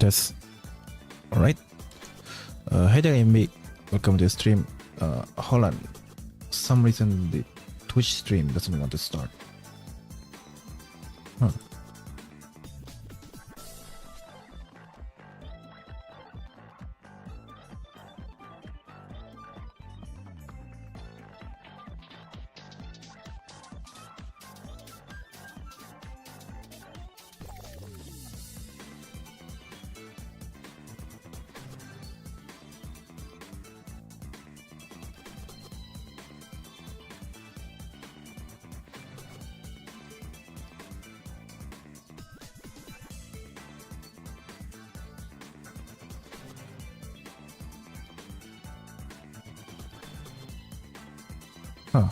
Test. Alright. Hey there, MB. Welcome to the stream. Hold on. For some reason the Twitch stream doesn't want to start. Huh. Huh.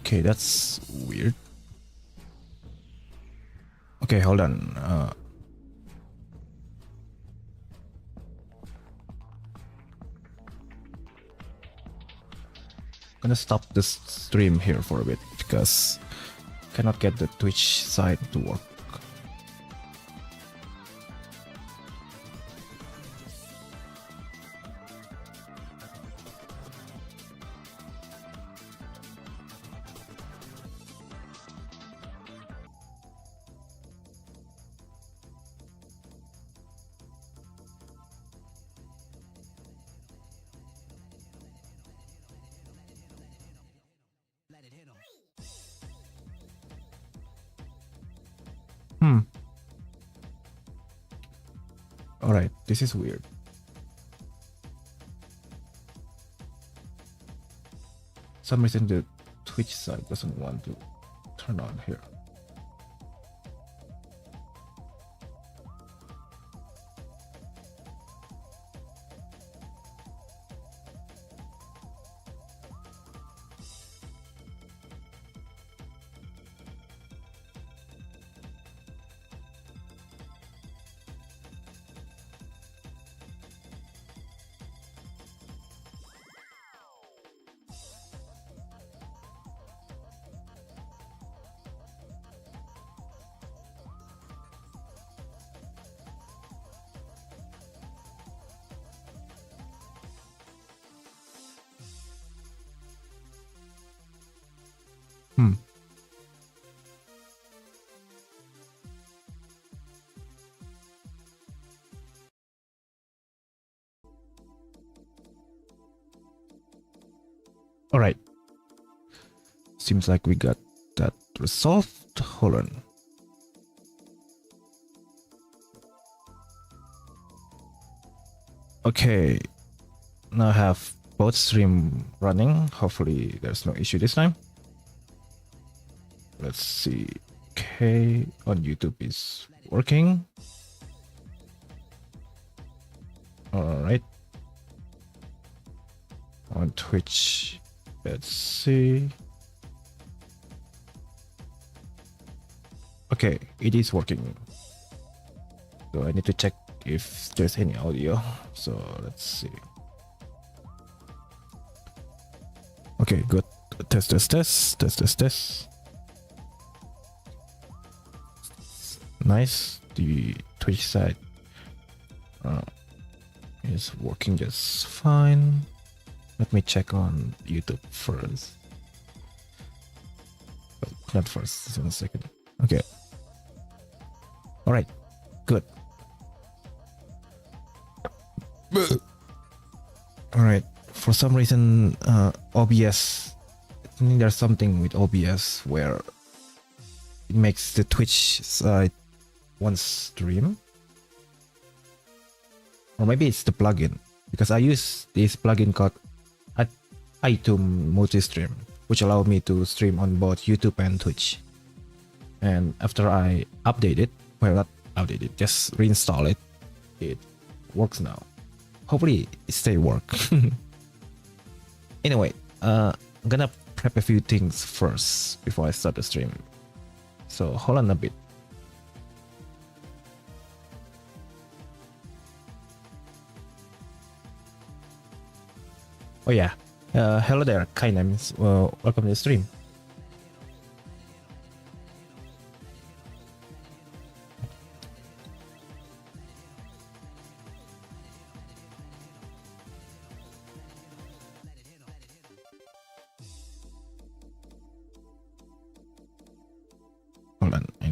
Okay, that's weird. Okay, hold on. Gonna stop this stream here for a bit because cannot get the Twitch side to work. Alright, this is weird. Some reason the Twitch side doesn't want to turn on here. Alright. Seems like we got that resolved. Hold on. Okay. Now I have both stream running. Hopefully there's no issue this time. Let's see. Okay. On YouTube is working. Alright. On Twitch. Let's see. Okay, it is working. So I need to check if there's any audio. So let's see. Okay, good. Test. Nice. The Twitch side is working just fine. Let me check on YouTube first. Oh, not first, just 1 second. Okay. Alright, good. Alright, for some reason, OBS, I think there's something with OBS where it makes the Twitch side one stream. Or maybe it's the plugin, because I use this plugin called iTunes Multi-Stream, which allow me to stream on both YouTube and Twitch. And after I update it, well, not update it, just reinstall it, it works now. Hopefully it stay work. Anyway, I'm gonna prep a few things first before I start the stream. So hold on a bit. Oh yeah. Hello there, Kainames. Welcome to the stream.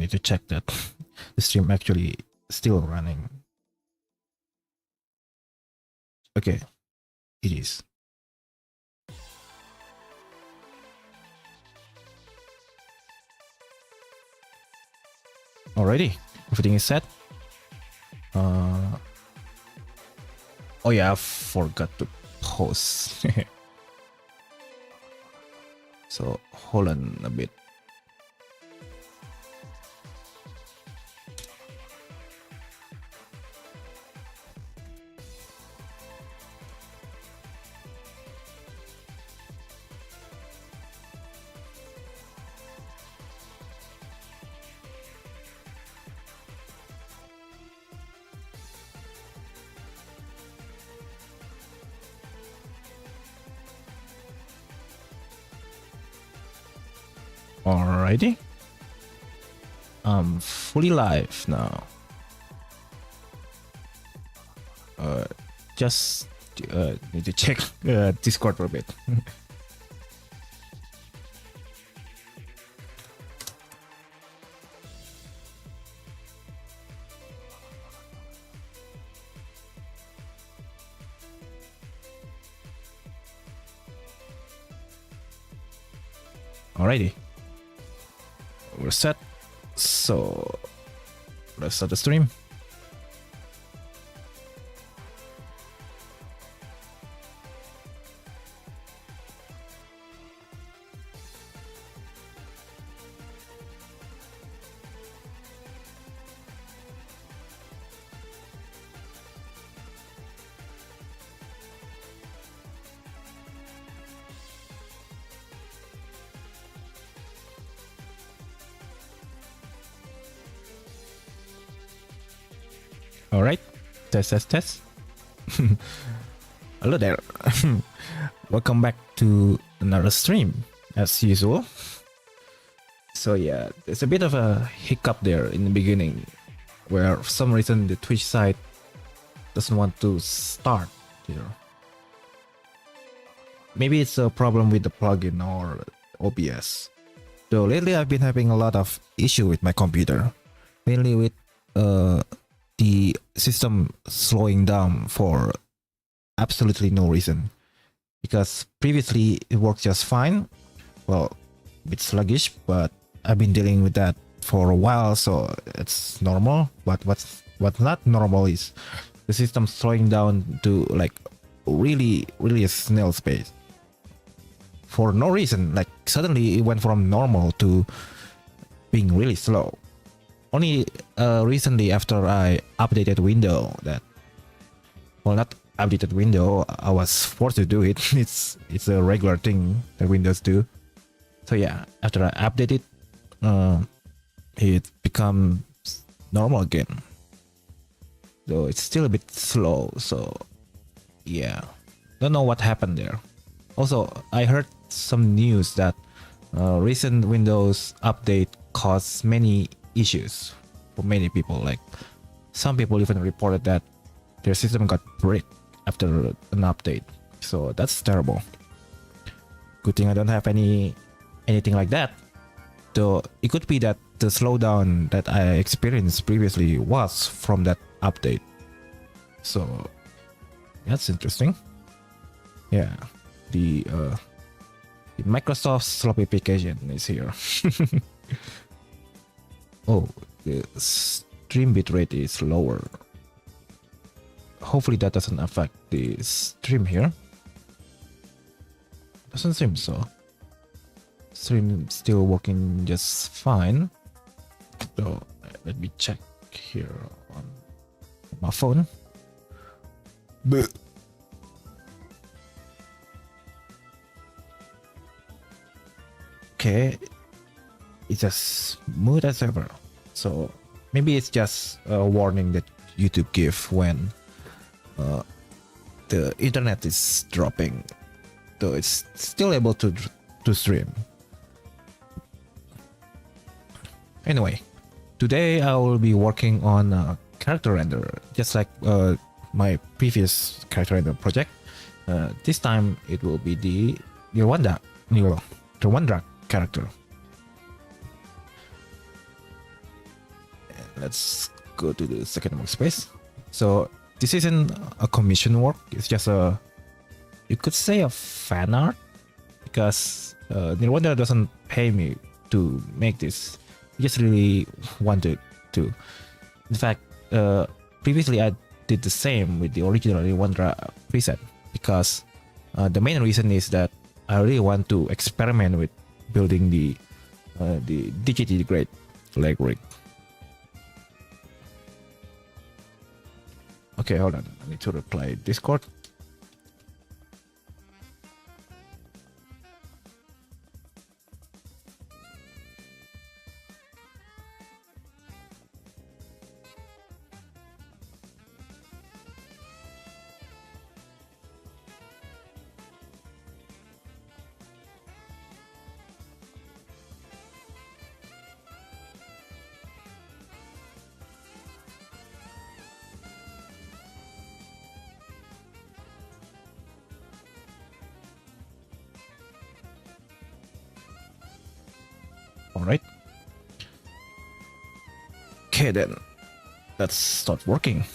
need to check that the stream actually still running. Okay, it is. Alrighty, everything is set. Oh yeah, I forgot to pause. So hold on a bit. Alrighty. I'm fully live now. Just need to check Discord for a bit. Alrighty. We're set, so let's start the stream. All right, test. Hello there. Welcome back to another stream as usual. So yeah, there's a bit of a hiccup there in the beginning where for some reason the Twitch side doesn't want to start here. Maybe it's a problem with the plugin or OBS. So lately I've been having a lot of issue with my computer, mainly with the system slowing down for absolutely no reason. Because previously it worked just fine. Well, a bit sluggish, but I've been dealing with that for a while, so it's normal. But what's not normal is the system slowing down to like really a snail's pace for no reason. Like suddenly it went from normal to being really slow. Only recently after I updated Windows that, well, not updated Windows, I was forced to do it. It's a regular thing that Windows do. So yeah, after I updated, it becomes normal again. Though it's still a bit slow. So yeah, don't know what happened there. Also, I heard some news that recent Windows update caused many issues for many people. Like some people even reported that their system got bricked after an update. So that's terrible. Good thing I don't have anything like that. So it could be that the slowdown that I experienced previously was from that update. So that's interesting. Yeah, the Microsoft sloppy application is here. Oh, the stream bitrate is lower. Hopefully that doesn't affect the stream here. Doesn't seem so. Stream still working just fine. So let me check here on my phone. Okay, it's as smooth as ever. So maybe it's just a warning that YouTube give when the internet is dropping, though it's still able to stream. Anyway, today I will be working on character render, just like my previous character render project. This time it will be the Nirwandra character. let's go to the second workspace. So this isn't a commission work. It's just a, you could say, a fan art, because Nirwandra doesn't pay me to make this. I just really wanted to. In fact, previously I did the same with the original Nirwandra preset, because the main reason is that I really want to experiment with building the DGT grade leg rig. Okay, hold on. I need to reply Discord. All right. Okay, then let's start working.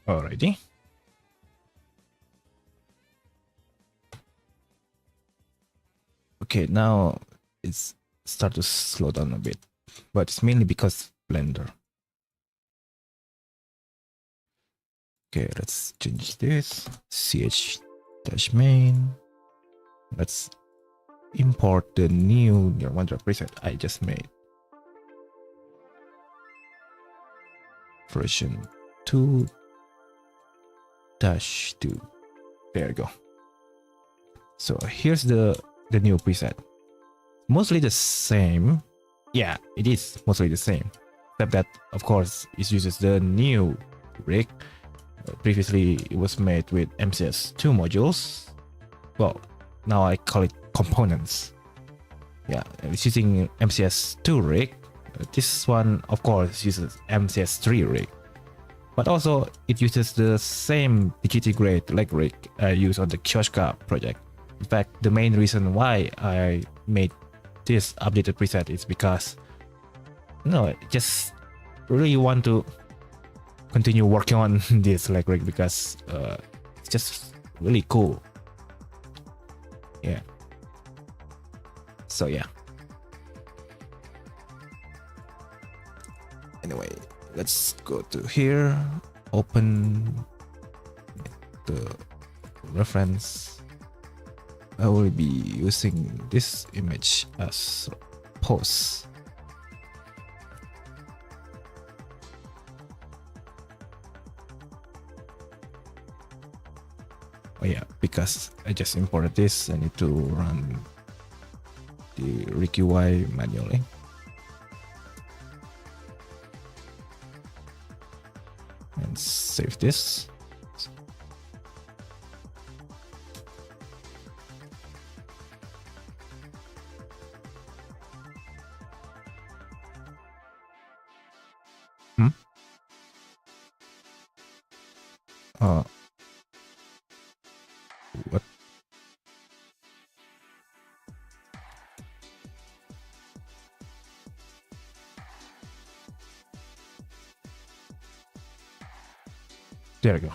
Alrighty. Okay, now it's start to slow down a bit, but it's mainly because Blender. Okay, let's change this. ch-main. Let's import the new Nirwandra preset I just made. Version 2-2. There you go. So here's the new preset. Mostly the same. Yeah, it is mostly the same. Except that, of course, it uses the new rig. Previously, it was made with MCS2 modules. Well, now I call it components. Yeah, it's using MCS2 rig. This one, of course, uses MCS3 rig. But also, it uses the same DGT grade leg rig I used on the Kioska project. In fact, the main reason why I made this updated preset is because, I just really want to continue working on this leg rig, because it's just really cool. Yeah. So yeah. Anyway, let's go to here, open the reference. I will be using this image as pose. Oh yeah, because I just imported this, I need to run the rig UI manually. And save this. What? There we go.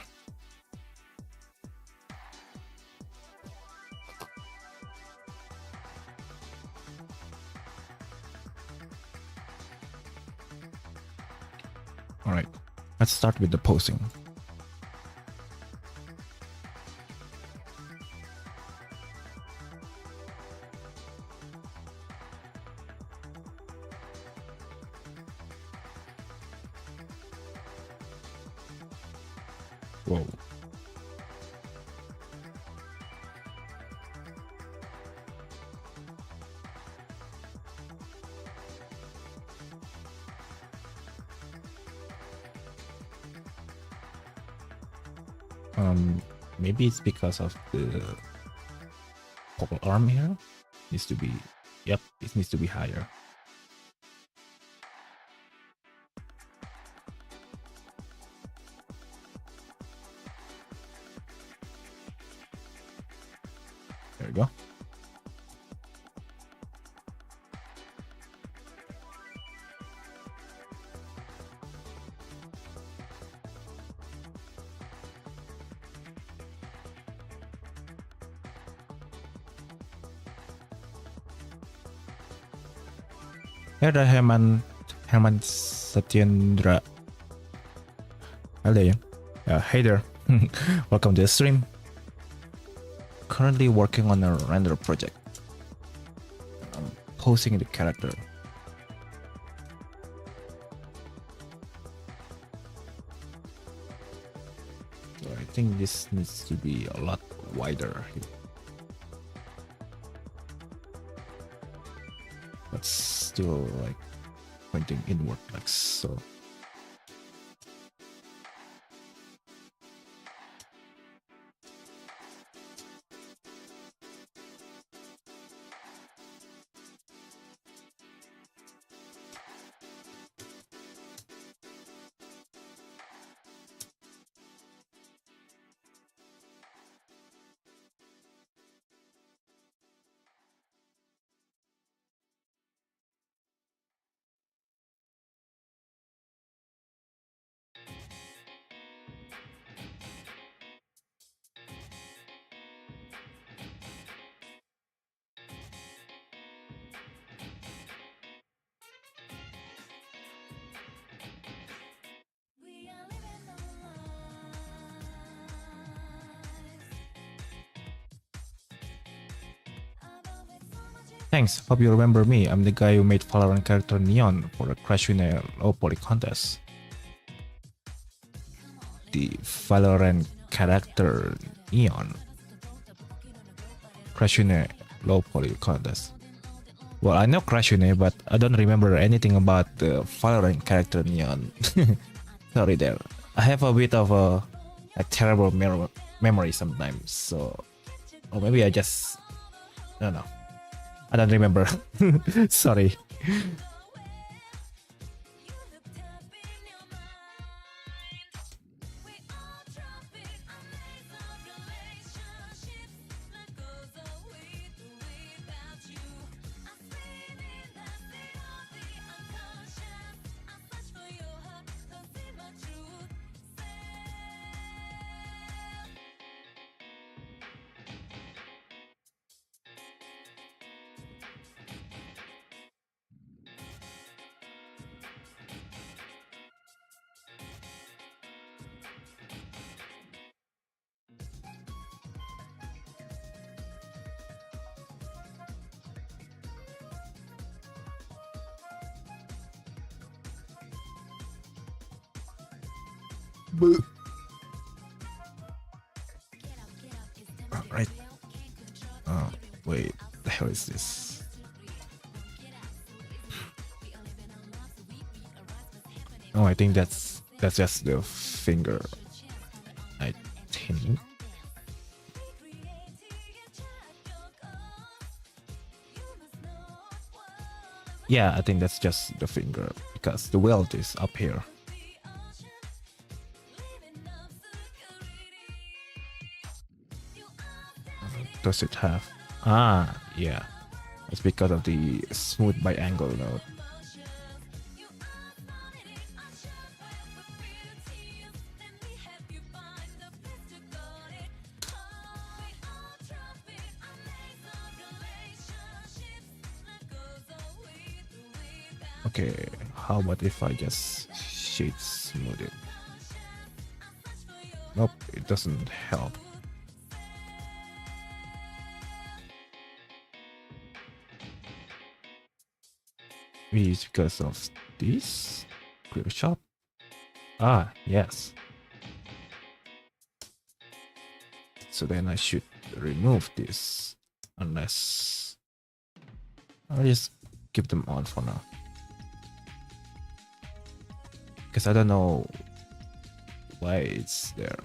All right, let's start with the posing. Whoa. Maybe it's because of the pole arm here. Needs to be, yep, it needs to be higher. There we go. Hey there, Herman Satyendra. Hello. Hey there. Welcome to the stream. Currently working on a render project. I'm posing the character. So I think this needs to be a lot wider. But still like pointing inward like so. Thanks, hope you remember me. I'm the guy who made Valorant character Neon for a Crash in a low poly contest. The Valorant character Neon. Crash in a low poly contest. Well, I know Crash in but I don't remember anything about the Valorant character Neon. Sorry there. I have a bit of a terrible memory sometimes, so... Or maybe I just... I don't know. I don't remember. Sorry. Right. Oh, wait. The hell is this? Oh, I think that's just the finger. I think. Yeah, I think that's just the finger because the weld is up here. Does it have? Ah, yeah. It's because of the smooth by angle node. Okay, how about if I just shade smooth it? Nope, it doesn't help. Maybe it's because of this clear shot. Ah, yes. So then I should remove this, unless I'll just keep them on for now, because I don't know why it's there.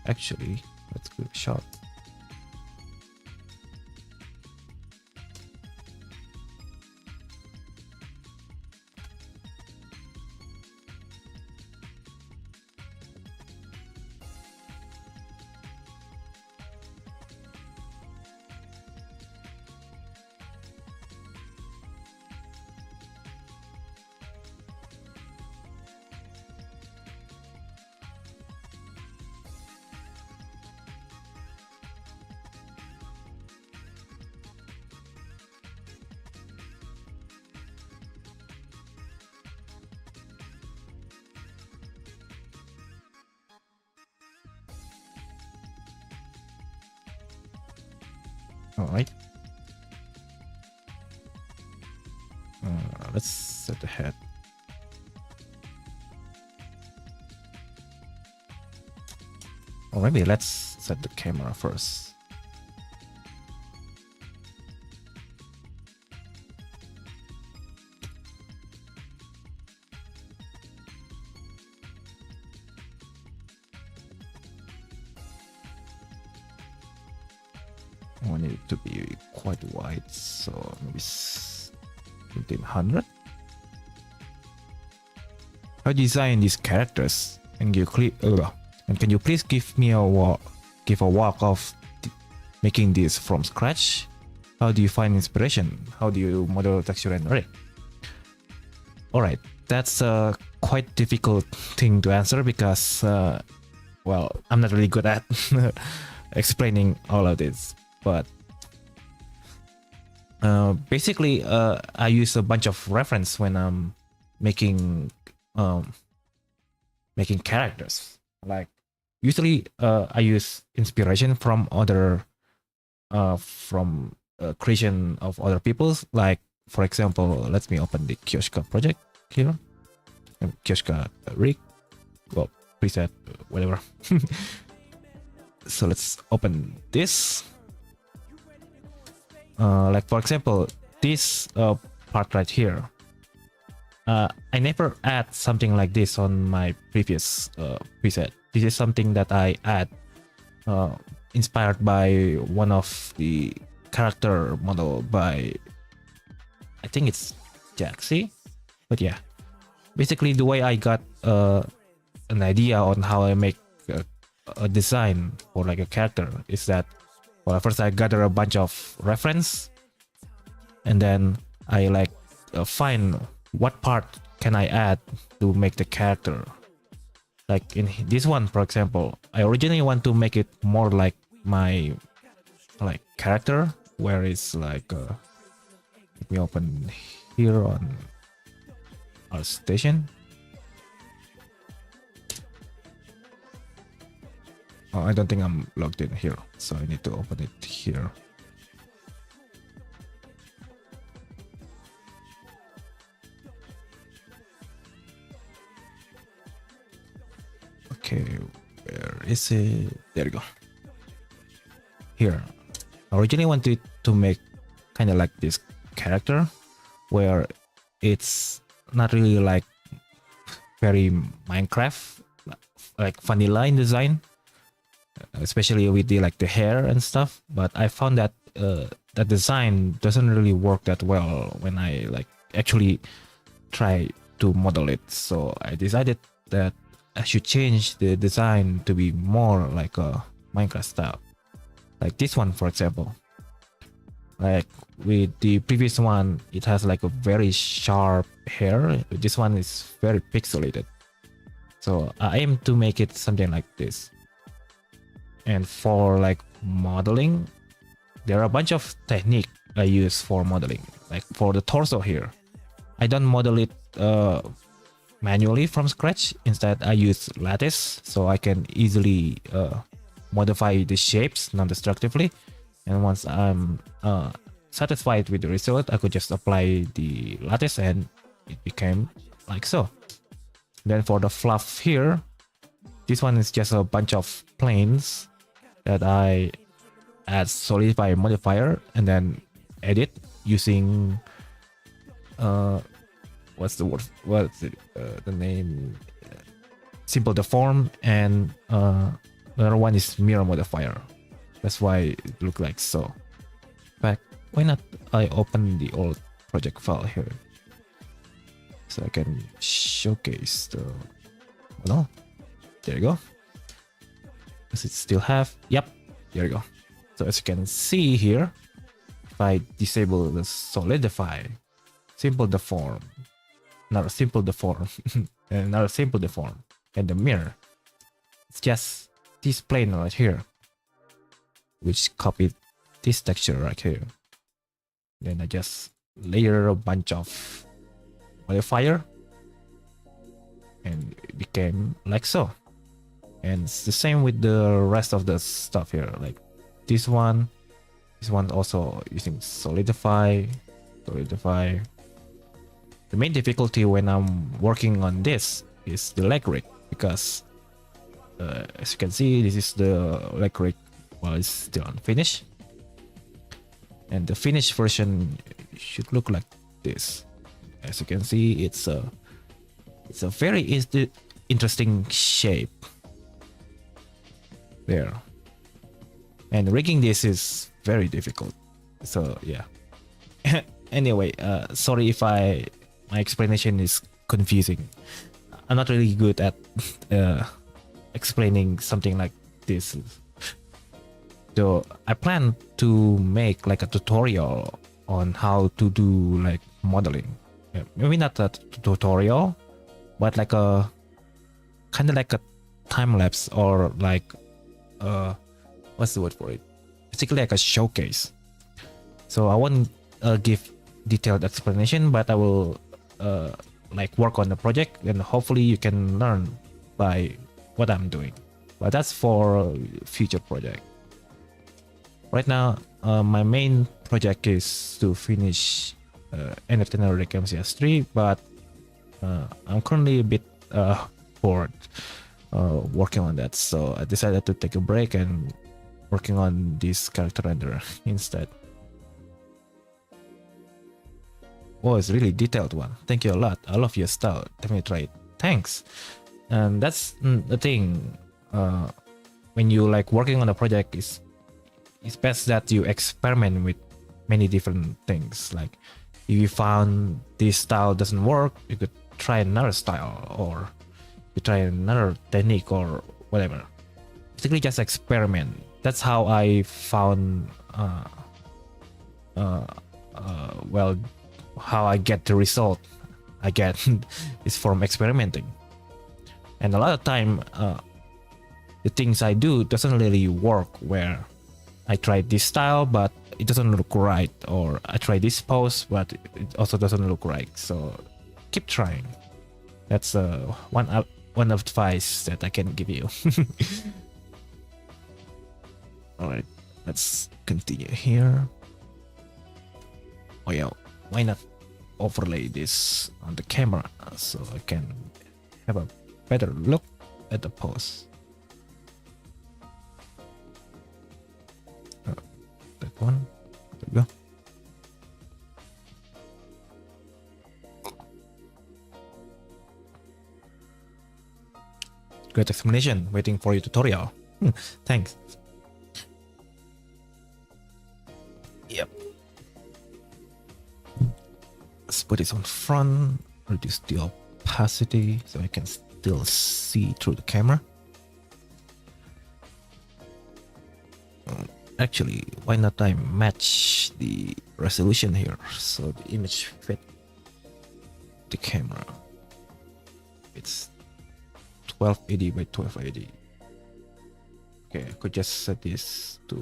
Actually, let's give it a shot. All right. Let's set the head. Or maybe let's set the camera first. I want it to be quite wide, so maybe 1500. I designed these characters, and can you please give me a walk of making this from scratch? How do you find inspiration? How do you model texture and array? Alright, that's a quite difficult thing to answer because, well, I'm not really good at explaining all of this. But basically, I use a bunch of reference when I'm making characters. Like usually, I use inspiration from other creation of other people's. Like for example, let me open the Kioska project here, Kioska rig, well preset, whatever. So let's open this. Like for example, this part right here, I never add something like this on my previous preset. This is something that I add inspired by one of the character model by, I think it's Jaxi. But yeah, basically the way I got an idea on how I make a design for like a character is that, well, first I gather a bunch of reference, and then I like find what part can I add to make the character. Like in this one, for example, I originally want to make it more like my character, where it's like let me open here on our station. Oh, I don't think I'm logged in here, so I need to open it here. Okay, where is it? There you go. Here, I originally wanted to make kind of like this character, where it's not really like very Minecraft, like vanilla in design, especially with the like the hair and stuff. But I found that that design doesn't really work that well when I like actually try to model it. So I decided that I should change the design to be more like a Minecraft style, like this one for example. Like with the previous one, it has like a very sharp hair. This one is very pixelated, so I aim to make it something like this. And for like modeling, there are a bunch of technique I use for modeling. Like for the torso here, I don't model it manually from scratch. Instead, I use lattice, so I can easily modify the shapes non-destructively. And once I'm satisfied with the result, I could just apply the lattice and it became like so. Then for the fluff here, this one is just a bunch of planes that I add solidify modifier and then edit using what's the word? What's the name? Simple deform, and another one is mirror modifier. That's why it look like so. In fact, why not I open the old project file here so I can showcase the. No, there you go. Does it still have? Yep, there you go. So as you can see here, if I disable the solidify, simple deform, another simple deform, and another simple deform, and the mirror, it's just this plane right here, which copied this texture right here. Then I just layer a bunch of modifier, and it became like so. And it's the same with the rest of the stuff here, like this one also using solidify. The main difficulty when I'm working on this is the leg rig, because as you can see, this is the leg rig while it's still unfinished, and the finished version should look like this. As you can see, it's a very interesting shape there, and rigging this is very difficult. So yeah. Anyway, sorry if my explanation is confusing. I'm not really good at explaining something like this. So I plan to make like a tutorial on how to do like modeling. Yeah, maybe not a tutorial, but like a kind of like a time lapse, or like what's the word for it? Basically like a showcase. So I won't give detailed explanation, but I will like work on the project, and hopefully you can learn by what I'm doing. But that's for future project. Right now, my main project is to finish NFT Nirwandra MCS3, but I'm currently a bit bored working on that, so I decided to take a break and working on this character renderer instead. Oh, it's really detailed one. Thank you a lot. I love your style. Definitely try it. Thanks. And that's the thing. When you like working on a project, it's best that you experiment with many different things. Like if you found this style doesn't work, you could try another style, or you try another technique or whatever. Basically, just experiment. That's how I found well, how I get the result I get is from experimenting. And a lot of time the things I do doesn't really work, where I try this style but it doesn't look right, or I try this pose but it also doesn't look right. So keep trying. That's one advice that I can give you. All right, let's continue here. Oh yeah, why not overlay this on the camera so I can have a better look at the pose. That one, there we go. Great explanation, waiting for your tutorial. Thanks. Yep. Let's put this on front, reduce the opacity so I can still see through the camera. Actually, why not I match the resolution here so the image fit the camera. It's 1280 by 1280. Okay, I could just set this to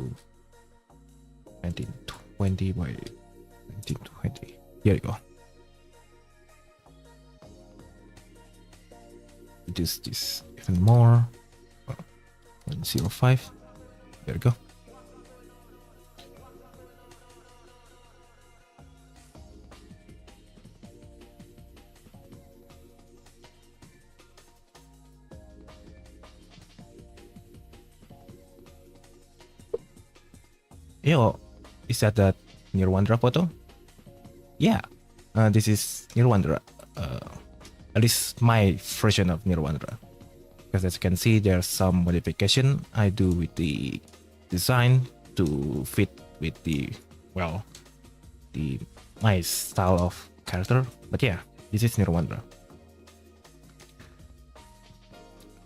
1920 by 1920. Here you go. Reduce this even more. 105. There we go. Yo, is that Nirwandra photo? Yeah, this is Nirwandra. Uh, at least my version of Nirwandra. Because as you can see, there's some modification I do with the design to fit with the, well, the my style of character. But yeah, this is Nirwandra.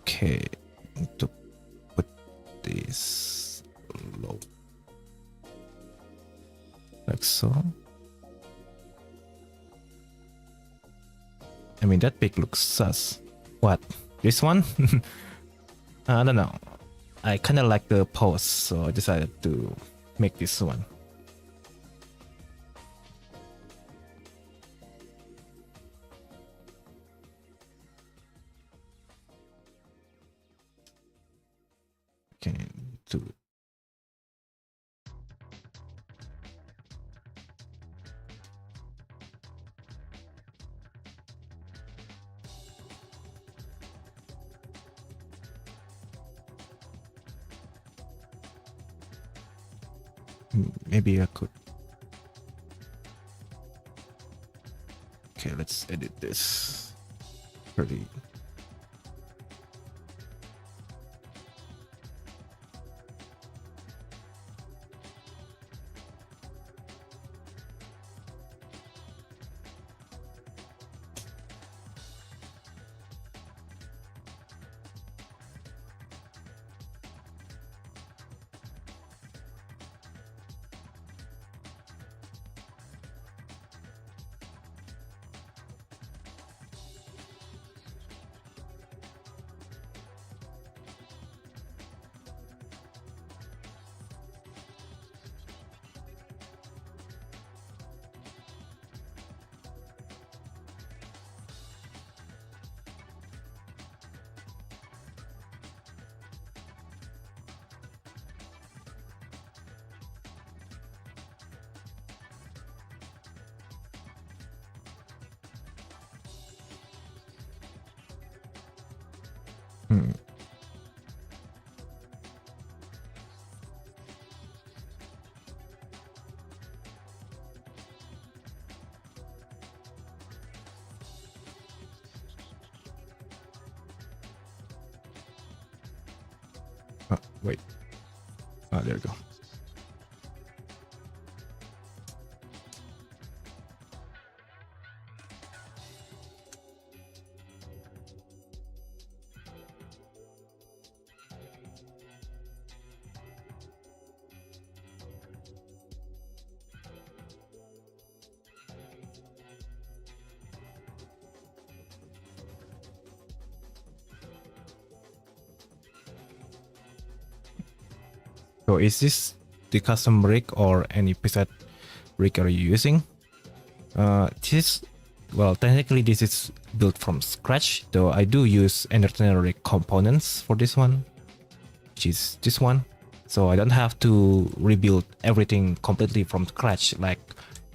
Okay, to put this low, like so. I mean, that pic looks sus. What? This one? I don't know. I kind of like the pose, so I decided to make this one. Okay, to maybe I could. Okay, let's edit this. Pretty. Hmm. Oh, wait. Oh, there we go. So is this the custom rig or any preset rig are you using? This, well, technically this is built from scratch, though I do use entertainer rig components for this one, which is this one. So I don't have to rebuild everything completely from scratch, like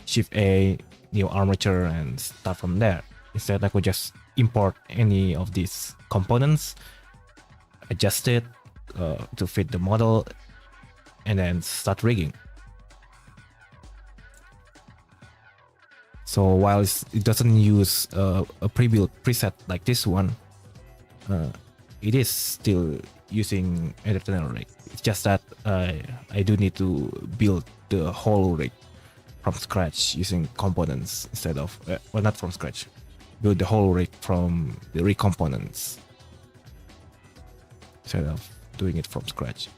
Shift A, new armature, and start from there. Instead, I could just import any of these components, adjust it to fit the model, and then start rigging. So while it doesn't use a pre-built preset like this one, it is still using entertainer rig. It's just that I do need to build the whole rig from scratch using components instead of, well, not from scratch, build the whole rig from the rig components instead of doing it from scratch.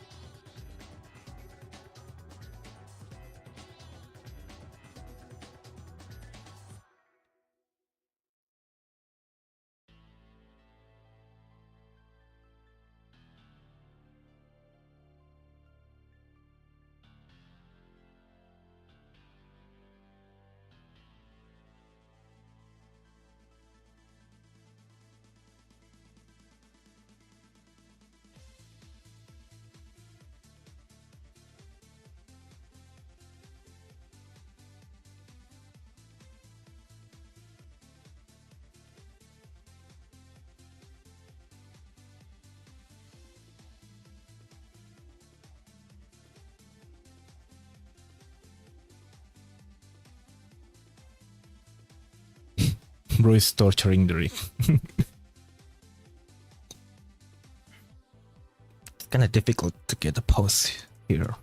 Bro is torturing the rig. It's kind of difficult to get a pause here.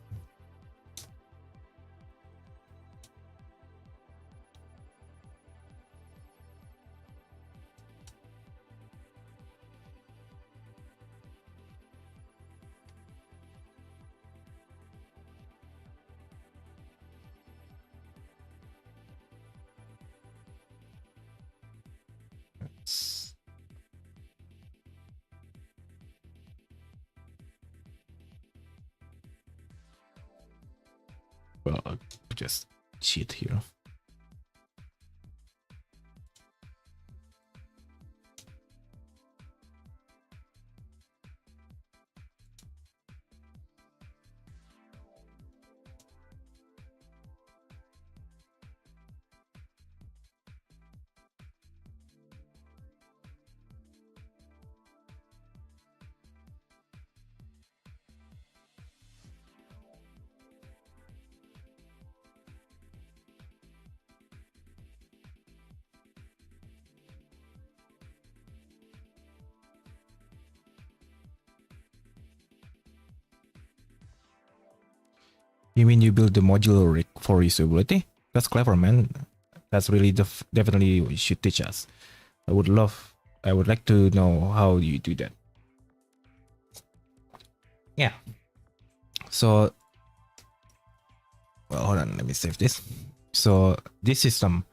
Well, I'll just cheat here. You mean you build the modular rig for usability? That's clever, man. That's really definitely what you should teach us. I would like to know how you do that. Yeah. So, well, hold on, let me save this. So this system,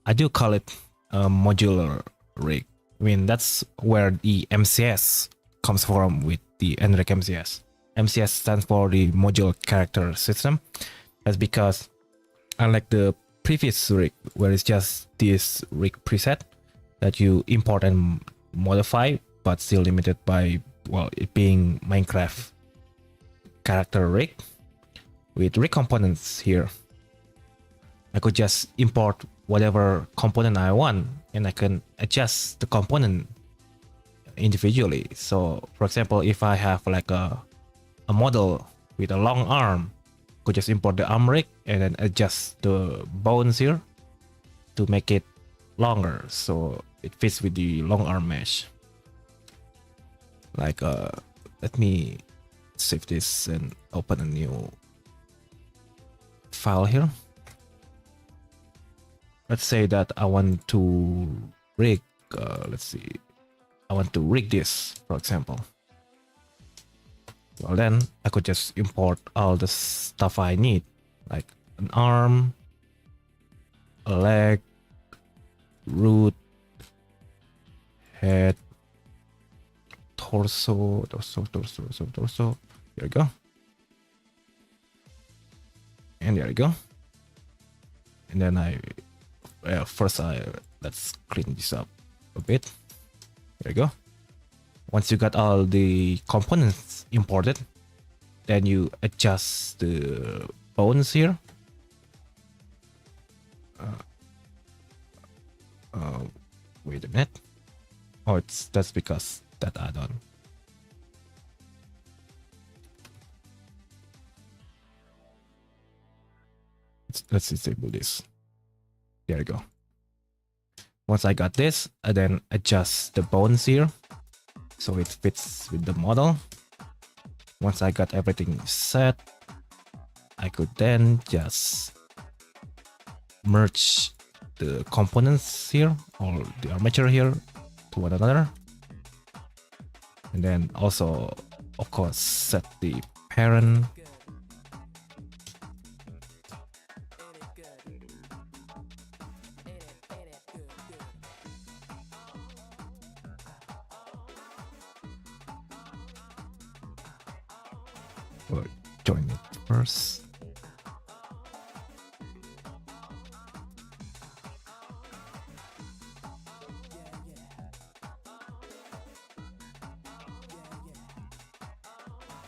I do call it a modular rig. I mean, that's where the MCS comes from with the NRIG MCS. MCS stands for the Modular Character System. That's because unlike the previous rig, where it's just this rig preset that you import and modify, but still limited by, well, it being Minecraft character rig, with rig components here, I could just import whatever component I want, and I can adjust the component individually. So, for example, if I have like a model with a long arm, could just import the arm rig and then adjust the bones here to make it longer, so it fits with the long arm mesh. Like, let me save this and open a new file here. Let's say that I want to rig, let's see, I want to rig this, for example. Well, then I could just import all the stuff I need, like an arm, a leg, root, head, torso. There we go. And there we go. And then let's clean this up a bit. There you go. Once you got all the components imported, then you adjust the bones here. Wait a minute. Oh, that's because that add-on. Let's disable this. There you go. Once I got this, I then adjust the bones here so it fits with the model. Once I got everything set, I could then just merge the components here, or the armature here, to one another. And then also, of course, set the parent. Join it first.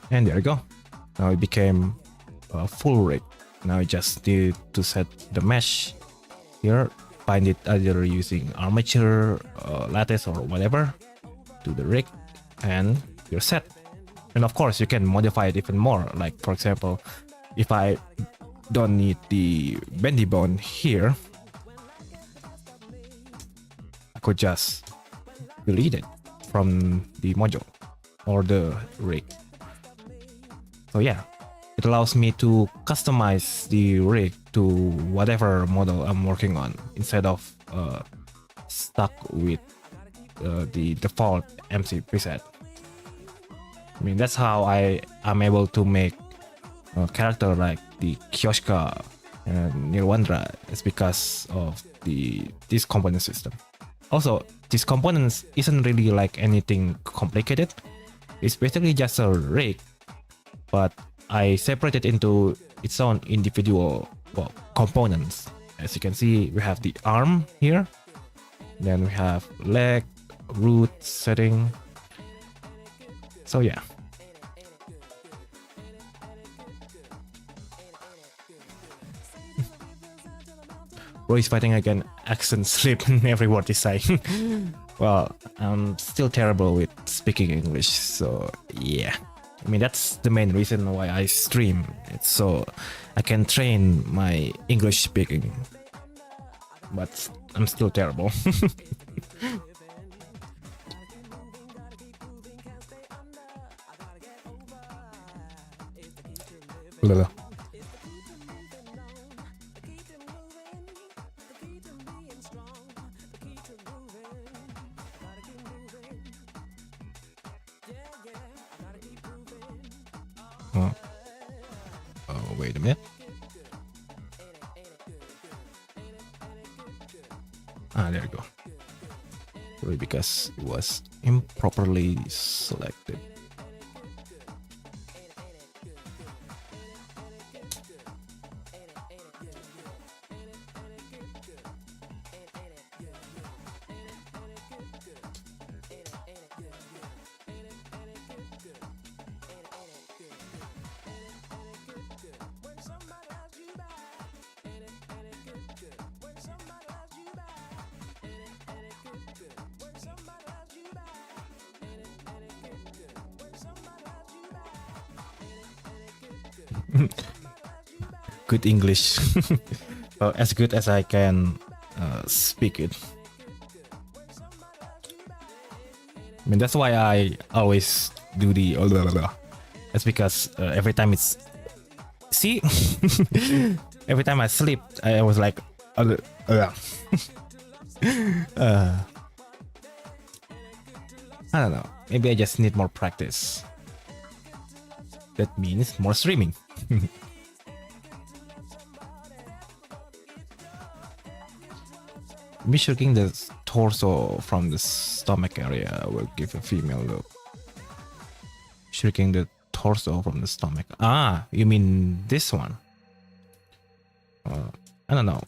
And there you go. Now it became a full rig. Now I just need to set the mesh here, bind it either using armature, lattice, or whatever to the rig, and you're set. And of course, you can modify it even more. Like, for example, if I don't need the bendy bone here, could just delete it from the module or the rig. So yeah, it allows me to customize the rig to whatever model I'm working on instead of stuck with the default MC preset. I mean, that's how I'm able to make a character like the Kyoshka and Nirwandra. It's because of this component system. Also, this components isn't really like anything complicated. It's basically just a rig, but I separate it into its own individual components. As you can see, we have the arm here, then we have leg, root, setting. So yeah. Bro is fighting again, accent slip in every word he's saying. Well, I'm still terrible with speaking English, so yeah. I mean, that's the main reason why I stream. It's so I can train my English speaking. But I'm still terrible. Oh, wait a minute. There you go. Probably because it was improperly selected. Good English. Well, as good as I can speak it. I mean, that's why I always do the That's because every time it's... See? Every time I sleep, I was like... I don't know. Maybe I just need more practice. That means more streaming. Me shrinking the torso from the stomach area will give a female look. Shrinking the torso from the stomach. Ah, you mean this one? I don't know.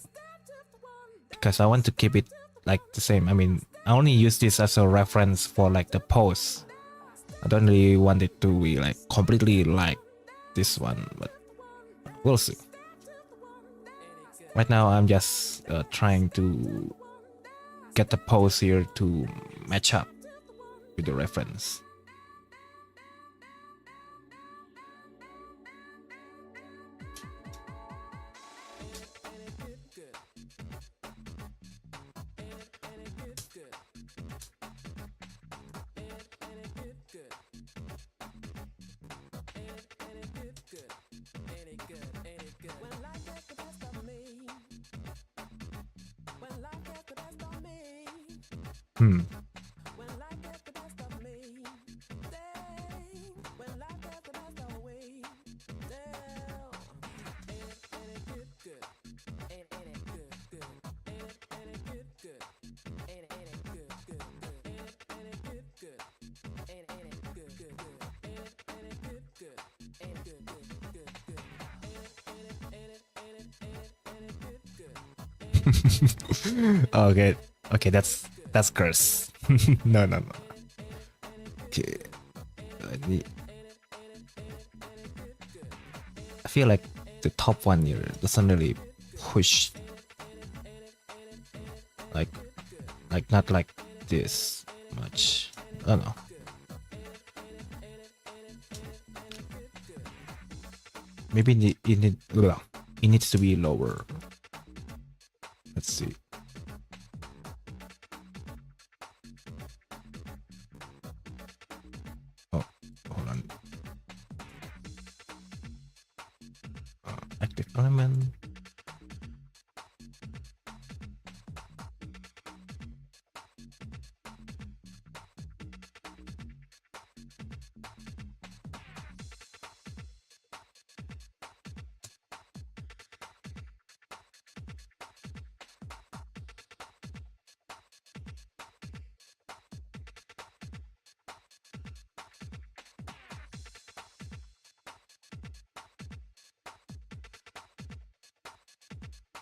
Because I want to keep it like the same. I mean, I only use this as a reference for like the pose. I don't really want it to be like completely like this one, but we'll see. Right now I'm just trying to get the pose here to match up with the reference. Okay, that's curse. No. Okay, I feel like the top one here doesn't really push, like not like this much. I don't know. Maybe it needs to be lower. Let's see. Ramen.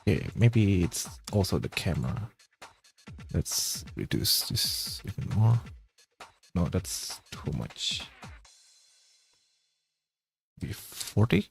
Okay, maybe it's also the camera. Let's reduce this even more. No, that's too much. Maybe 40?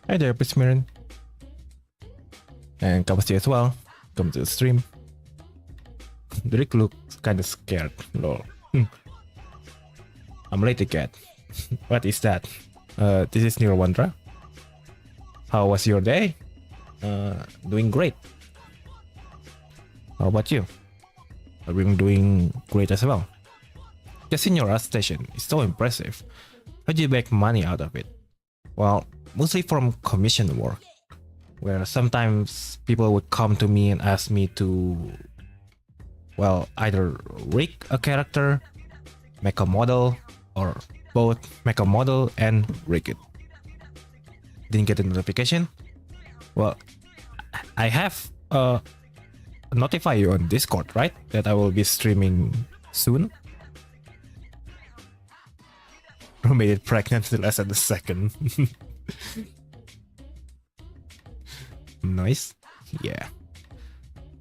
Hi there, Prismirin. And Kapasti as well. Come to the stream. Rick looks kinda scared. Lol. I'm late again. What is that? This is Nirwandra. How was your day? Doing great. How about you? I've been doing great as well. Just in your art station is so impressive. How do you make money out of it? Well, mostly from commission work, where sometimes people would come to me and ask me to, well, either rig a character, make a model, or both make a model and rig it. Didn't get a notification? Well, I have notify you on Discord, right? That I will be streaming soon. Who made it pregnant less than a second? Nice. Yeah.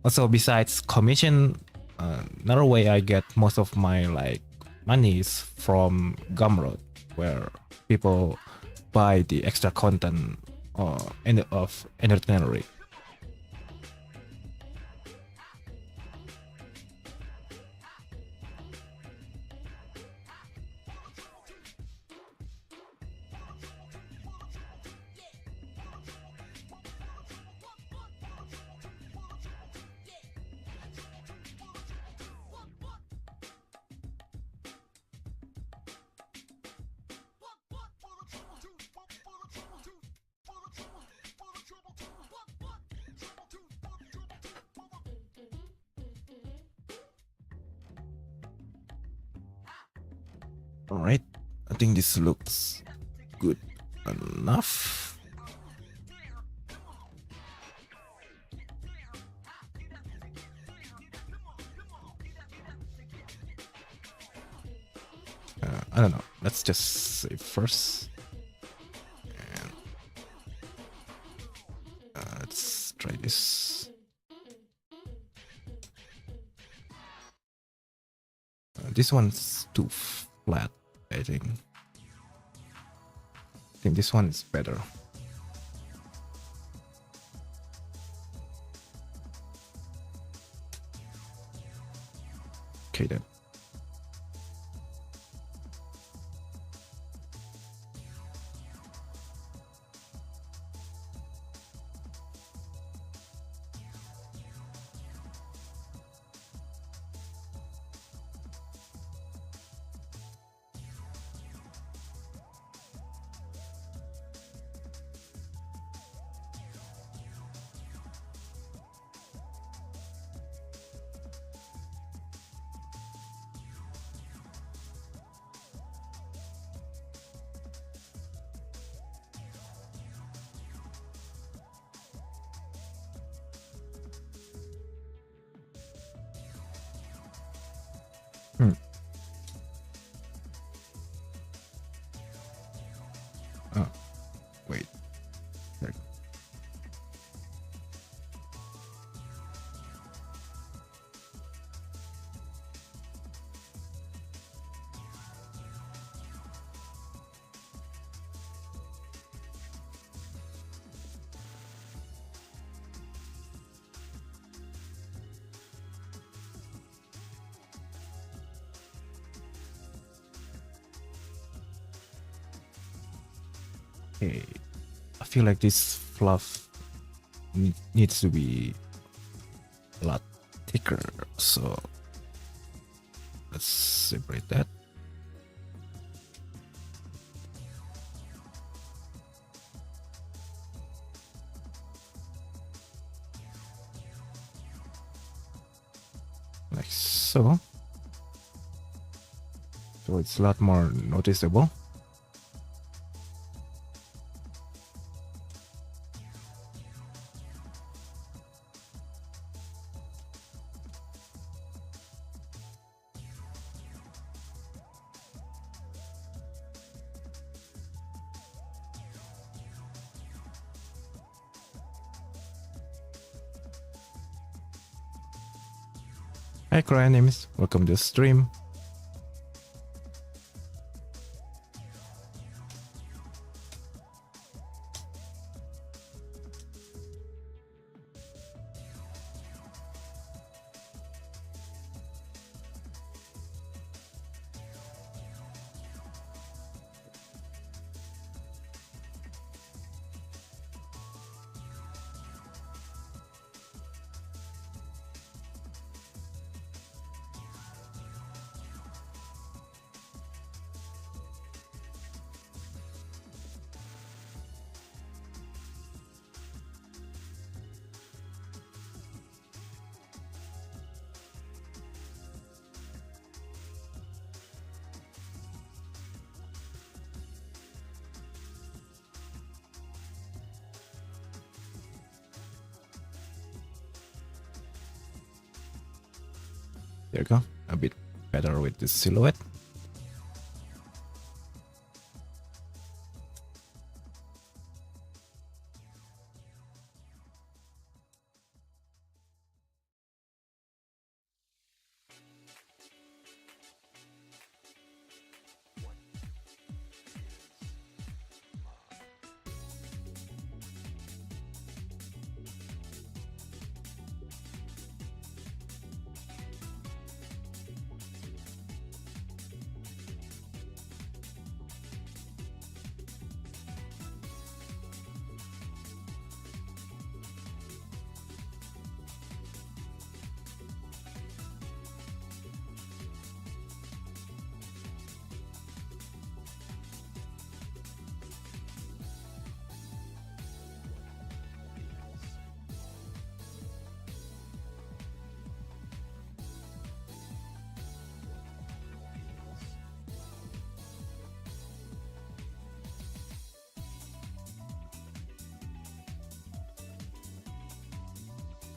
Also, besides commission, another way I get most of my like money is from Gumroad, where people buy the extra content of entertainment. Alright, I think this looks good enough. I don't know, let's just save first. And, let's try this. This one's too flat, I think. I think this one is better. Okay then. Oh, wait. There. Okay, I feel like this fluff needs to be a lot thicker, so let's separate that. Like so. So it's a lot more noticeable. Hi Cryonames, welcome to the stream. There you go, a bit better with the silhouette.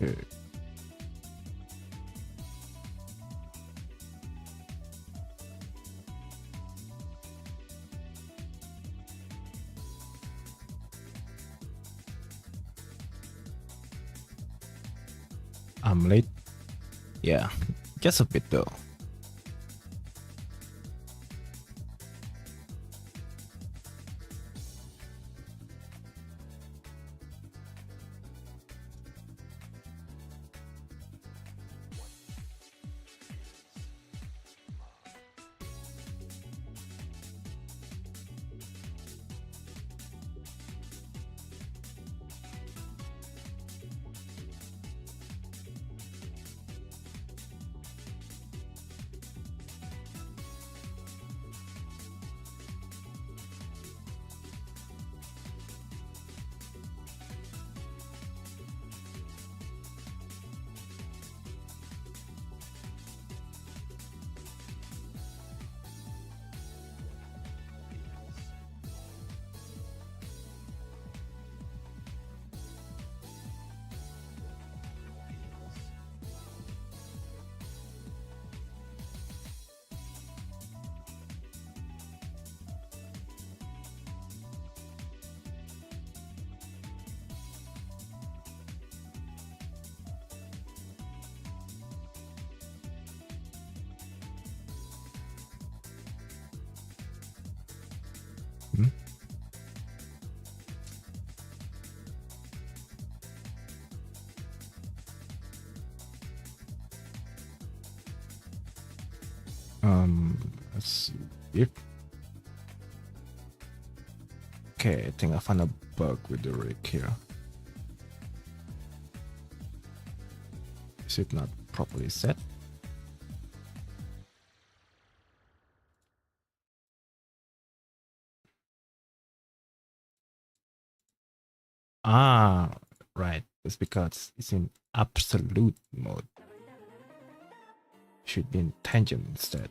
Okay. I'm late. Yeah, just a bit though. Hmm? Let's see. If okay, Okay, I think I found a bug with the rig here. Is it not properly set? Ah, right. It's because it's in absolute mode. Should be in tangent instead.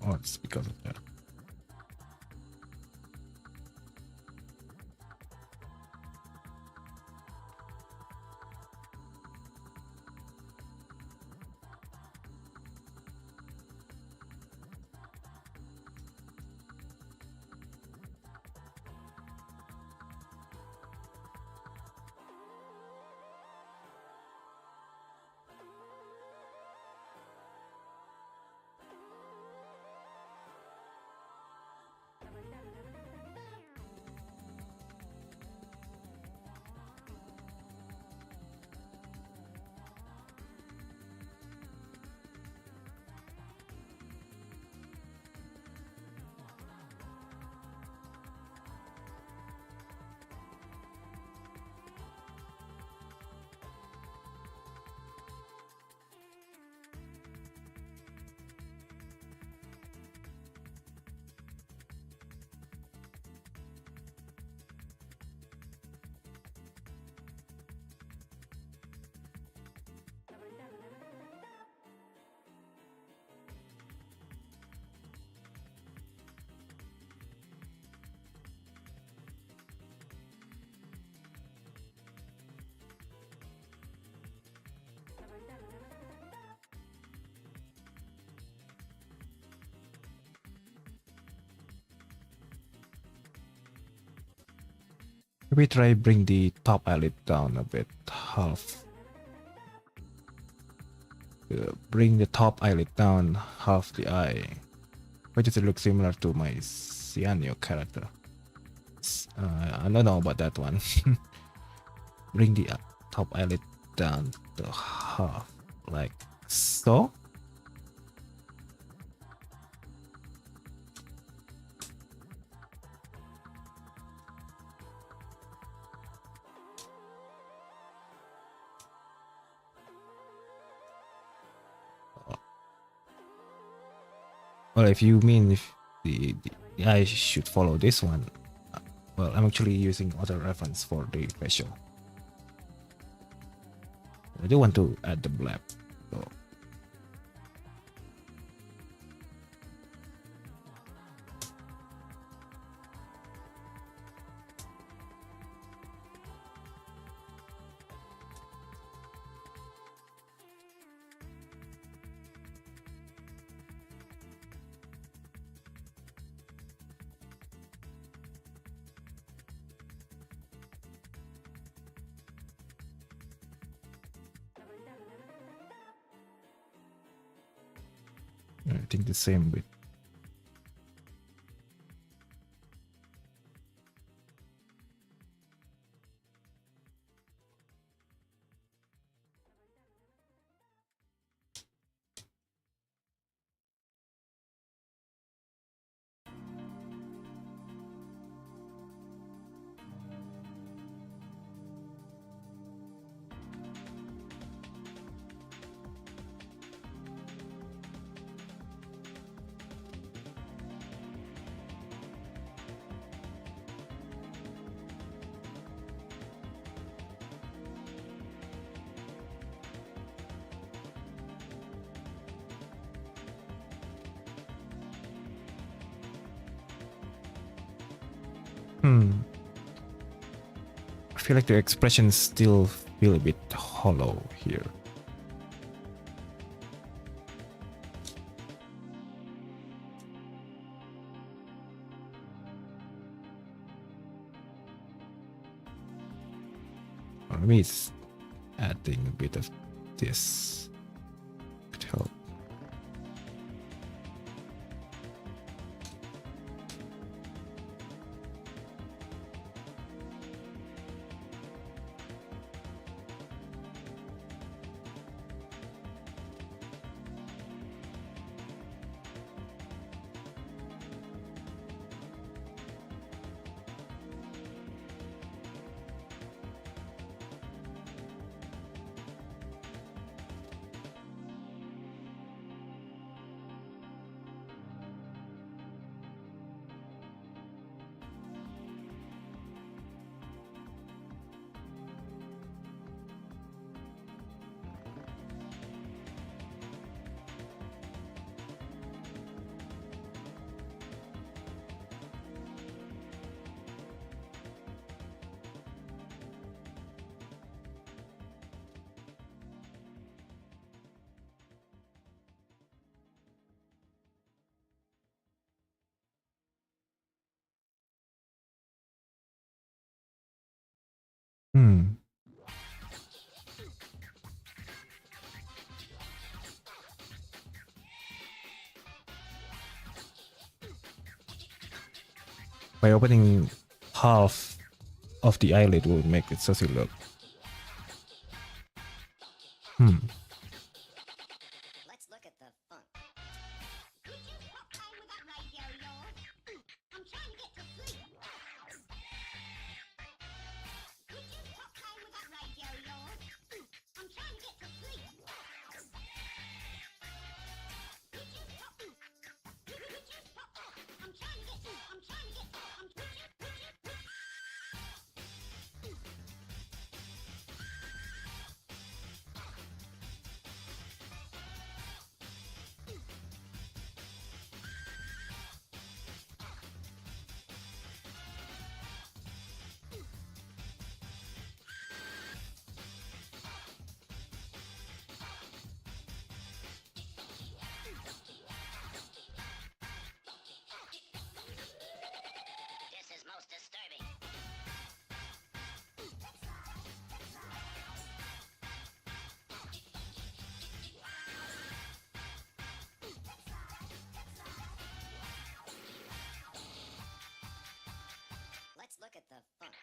Oh, it's because of that. Maybe try bring the top eyelid down a bit, half. Bring the top eyelid down half the eye. Why does it look similar to my Cianio character? I don't know about that one. Bring the top eyelid down to half, like so. Well, if you mean if the eye should follow this one, well, I'm actually using other reference for the facial. I do want to add the blab, so I think the same with. I feel like the expressions still feel a bit hollow here. maybe it's adding a bit of this could help. By opening half of the eyelid will make it sassy look. Let's look at the funk. Could you stop playing with that radio, yo? I'm trying to get to sleep. Could you stop playing with that radio, yo? I'm trying to get to sleep. Could you stop? Could you stop? I'm trying to get to. I'm trying to get to. This is most disturbing. Let's look at the funk.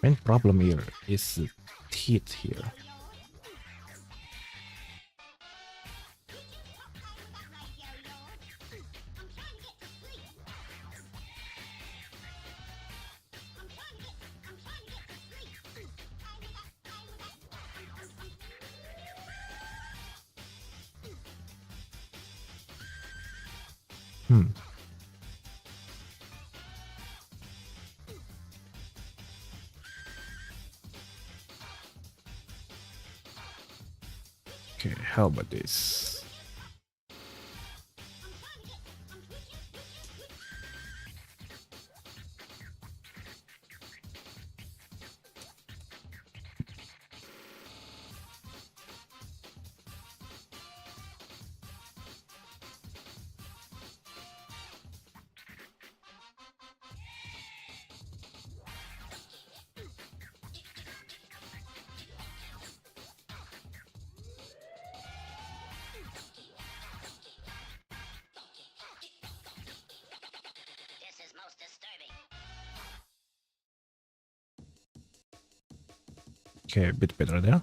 Main problem here is the teeth here. Okay, how about this? This is most disturbing. Okay, a bit better there.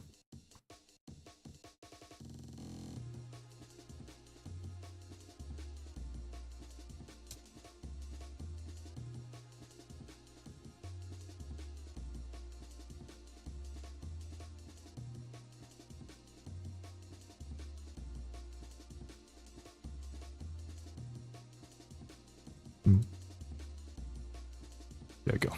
There we go.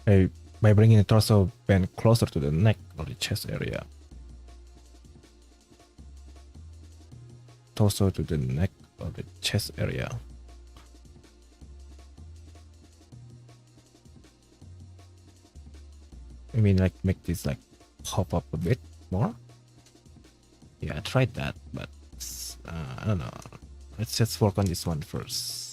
by bringing the torso band closer to the neck or the chest area. Torso to the neck or the chest area. I mean, like make this like pop up a bit more. Yeah, I tried that, but I don't know. Let's just work on this one first.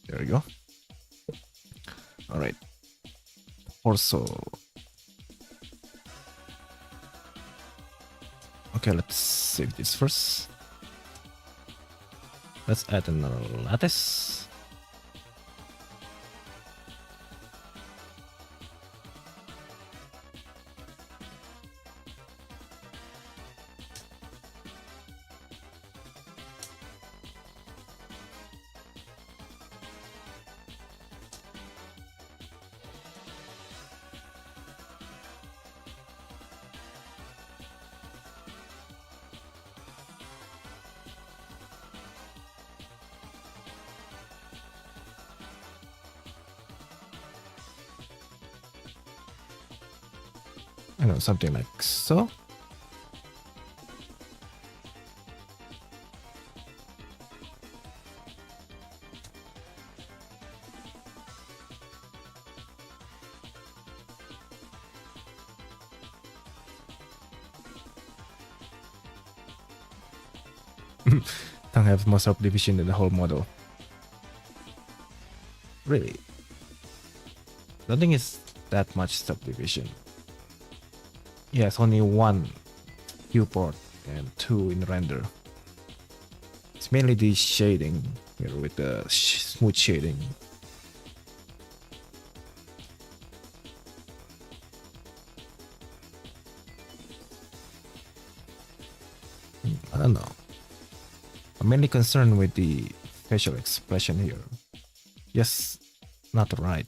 There we go. All right. Also, okay, let's save this first. Let's add another lattice. I know, something like so. Don't have more subdivision in the whole model. Really? Don't think it's that much subdivision. Yes, only one viewport and 2 in render. It's mainly the shading here with the smooth shading. I don't know. I'm mainly concerned with the facial expression here. Yes, not right.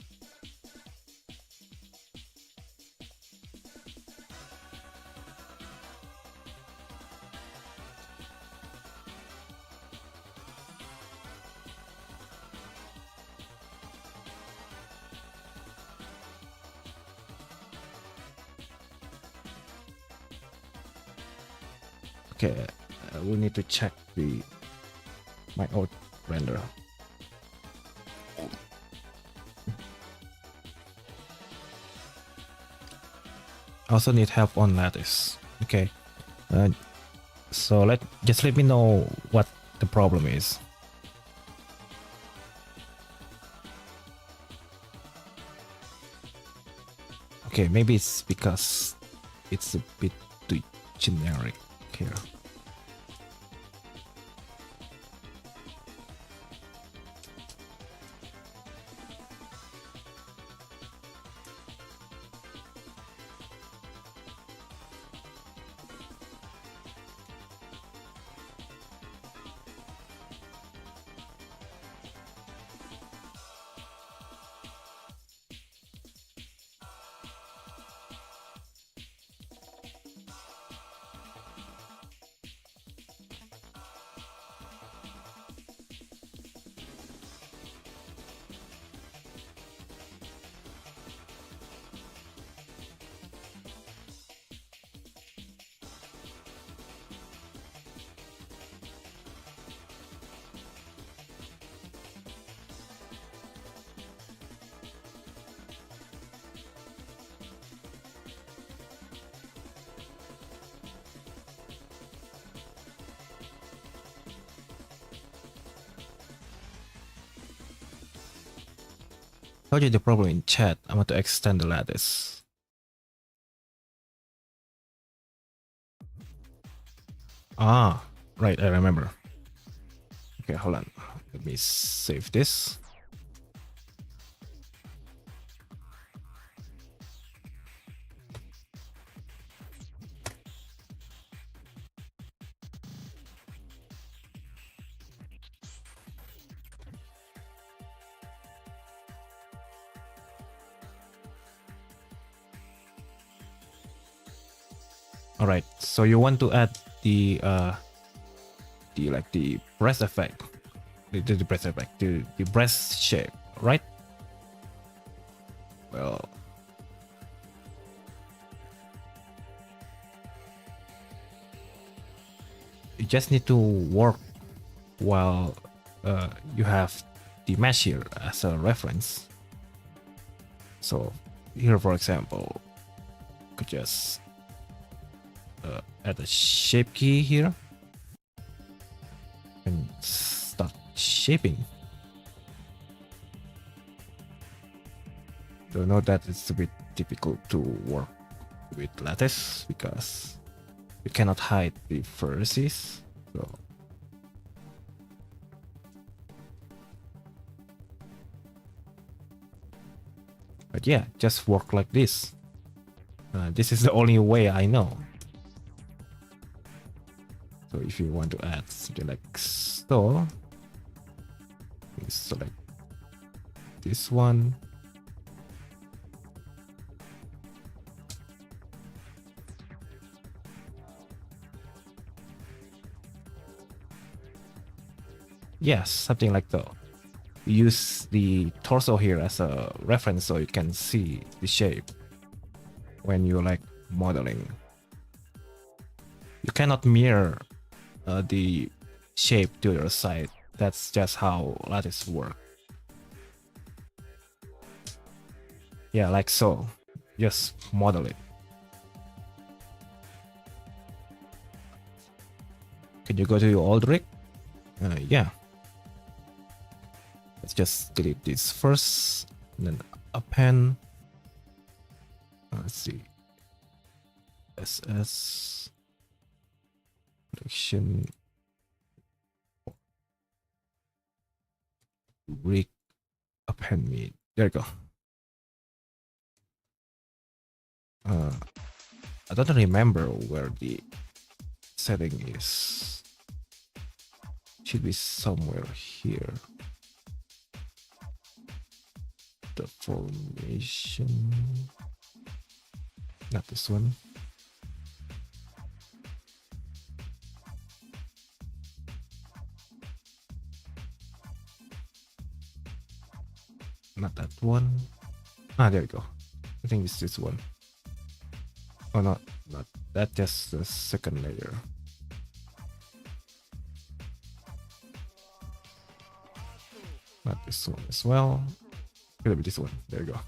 Okay, we need to check my old render. I also need help on lattice. Okay, so just let me know what the problem is. Okay, maybe it's because it's a bit too generic here. Told you the problem in chat. I want to extend the lattice. Ah, right, I remember. Okay, hold on. Let me save this. All right, so you want to add the breast effect, the breast effect, the breast shape, right? Well, you just need to work while you have the mesh here as a reference. So here, for example, could just add a shape key here and start shaping. So know that it's a bit difficult to work with lattice because you cannot hide the vertices. So but yeah, just work like this. This is the only way I know. So if you want to add something like so, you select this one. Yes, something like that. Use the torso here as a reference so you can see the shape when you like modeling. You cannot mirror the shape to your side. That's just how lattice work. Yeah, like so. Just model it. Can you go to your old rig? Yeah. Let's just delete this first, and then append. Let's see. SS collection rig append me. There you go. I don't remember where the setting is. Should be somewhere here. The formation. Not this one. Not that one. Ah, there we go. I think it's this one. Oh, not that. Just the second layer. Not this one as well. Could be this one. There you go.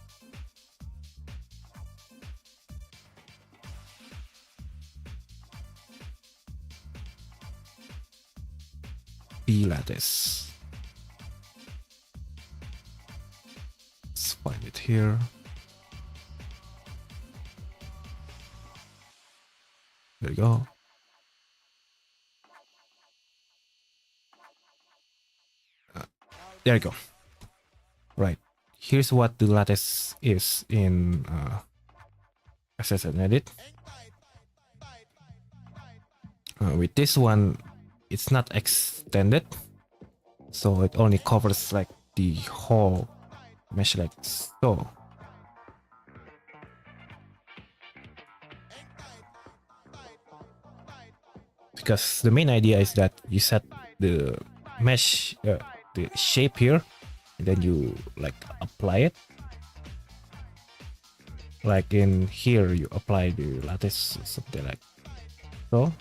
P lattice. Let's find it here. There you go. There you go. Right. Here's what the lattice is in Access and Edit. With this one, it's not extended, so it only covers like the whole mesh like so. Because the main idea is that you set the mesh, the shape here, and then you like apply it. Like in here, you apply the lattice, something like so.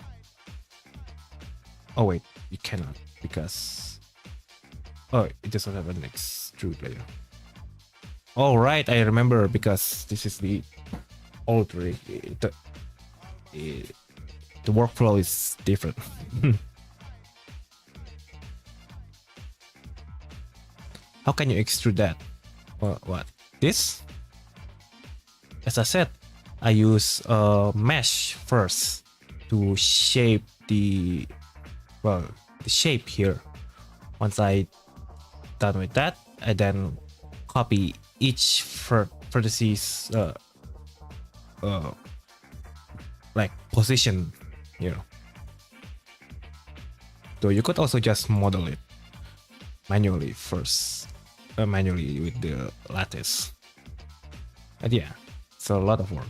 Oh wait, you cannot because it doesn't have an extrude layer. All right, I remember because this is the old rig. The workflow is different. How can you extrude that? What? This? As I said, I use mesh first to shape the shape here. Once I done with that, I then copy each vertices like position here. So you could also just model it manually first, manually with the lattice. But yeah, it's a lot of work.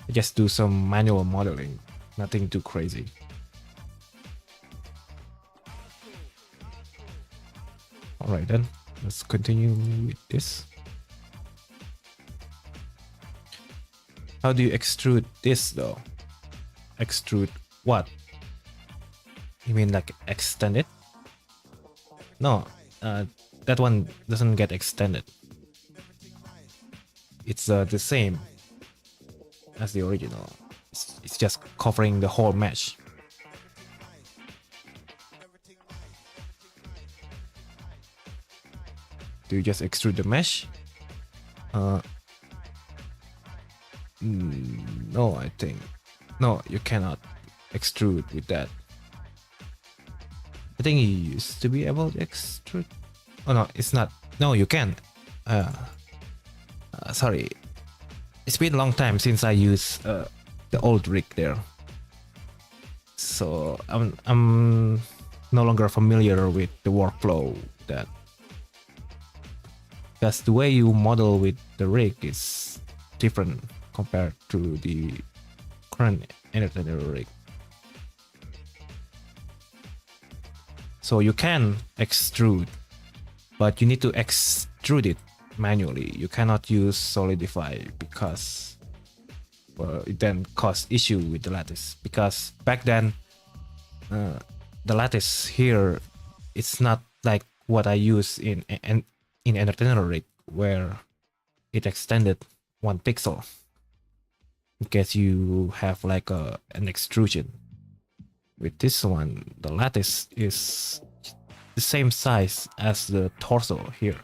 Just do some manual modeling, nothing too crazy. Alright then, let's continue with this. How do you extrude this though? Extrude what? You mean like extend it? No, that one doesn't get extended. It's the same as the original. It's just covering the whole mesh. Do you just extrude the mesh? No, I think. No, you cannot extrude with that. I think you used to be able to extrude. Oh no, it's not. No, you can. Sorry. It's been a long time since I used the old rig there. So I'm no longer familiar with the workflow that. Because the way you model with the rig is different compared to the current entertainer rig. So you can extrude, but you need to extrude it manually. You cannot use solidify because it then cause issue with the lattice. Because back then, the lattice here, it's not like what I use in entertainer rig, where it extended 1 pixel. In case you have like an extrusion. With this one, the lattice is the same size as the torso here.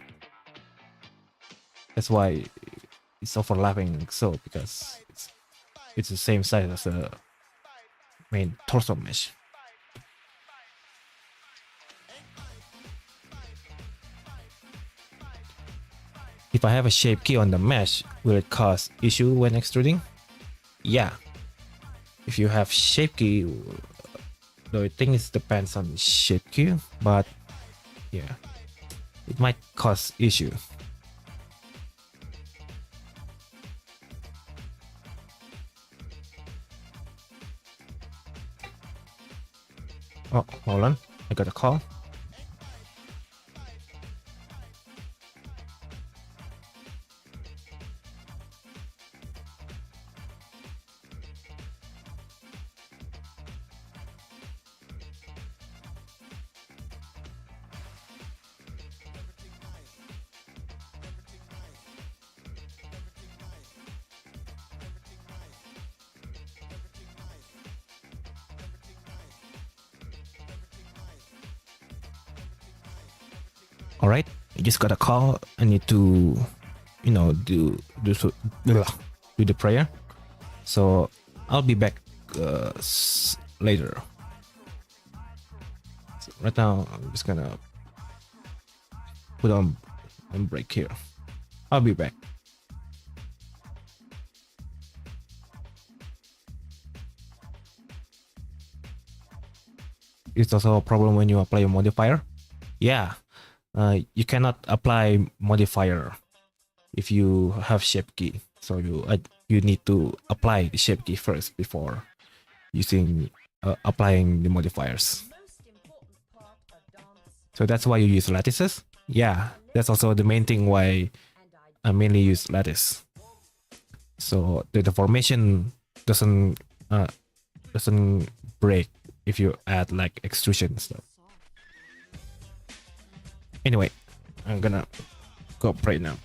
That's why it's overlapping so, because it's the same size as the main torso mesh. If I have a shape key on the mesh, will it cause issue when extruding? Yeah. If you have shape key, though I think it depends on the shape key, but yeah, it might cause issue. Oh, hold on, I got a call. All right, I just got a call. I need to, do the prayer. So I'll be back later. So right now, I'm just gonna put on break here. I'll be back. It's also a problem when you apply a modifier. Yeah. You cannot apply modifier if you have shape key. So you need to apply the shape key first before using applying the modifiers. So that's why you use lattices. Yeah, that's also the main thing why I mainly use lattice. So the deformation doesn't break if you add like extrusion stuff. Anyway, I'm gonna go pray now.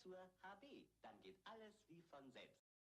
zur HB. Dann geht alles wie von selbst.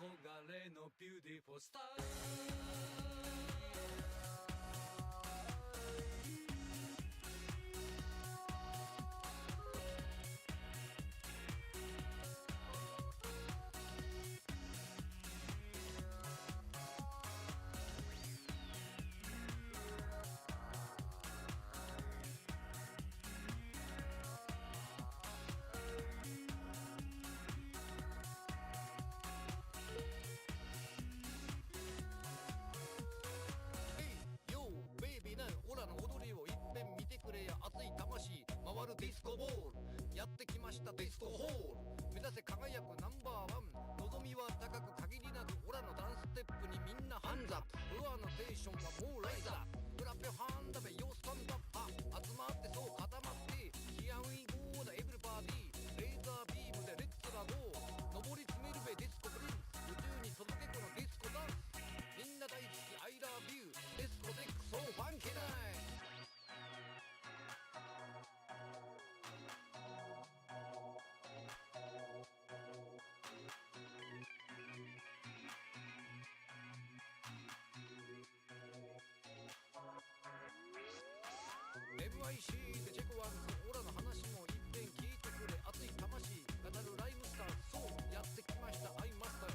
憧れのビューティフォースターよーベイビーなオラの踊りをいっぺん見てくれや熱い魂回るディスコボールやってきましたディスコホール目指せ輝くナンバーワン望みは高く限りなくオラのダンステップにみんなハンズアップフロアのテンションはもうライズアップクラッペハンダベヨースタンドアップ集まってそう固まってヒアウィーゴーだエブリバディレーザービームでレッツラゴー上り詰めるべディスコプリンス宇宙に届けこのディスコダンスみんな大好き I love you ディスコでクソファンキーナイMIC でチェコワンズオラの話もいっぺん聞いてくれ熱い魂語るライムスターそうやってきましたアイマスター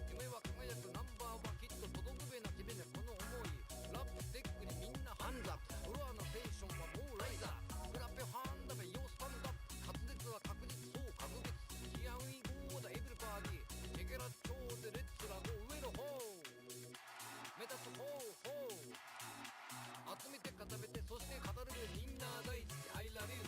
夢は輝くナンバーワンきっと届くべな君ねこの思いラップステックにみんなハンズアップフロアのテンションはもうライザークラッペハンダベヨースタンドアップ滑舌は確実そう格別ヒアウィーゴーだエブリバディチェケラッチョーでレッツラゴー上の方目指す方法集めて固めてそして語るべみんな大好き I love you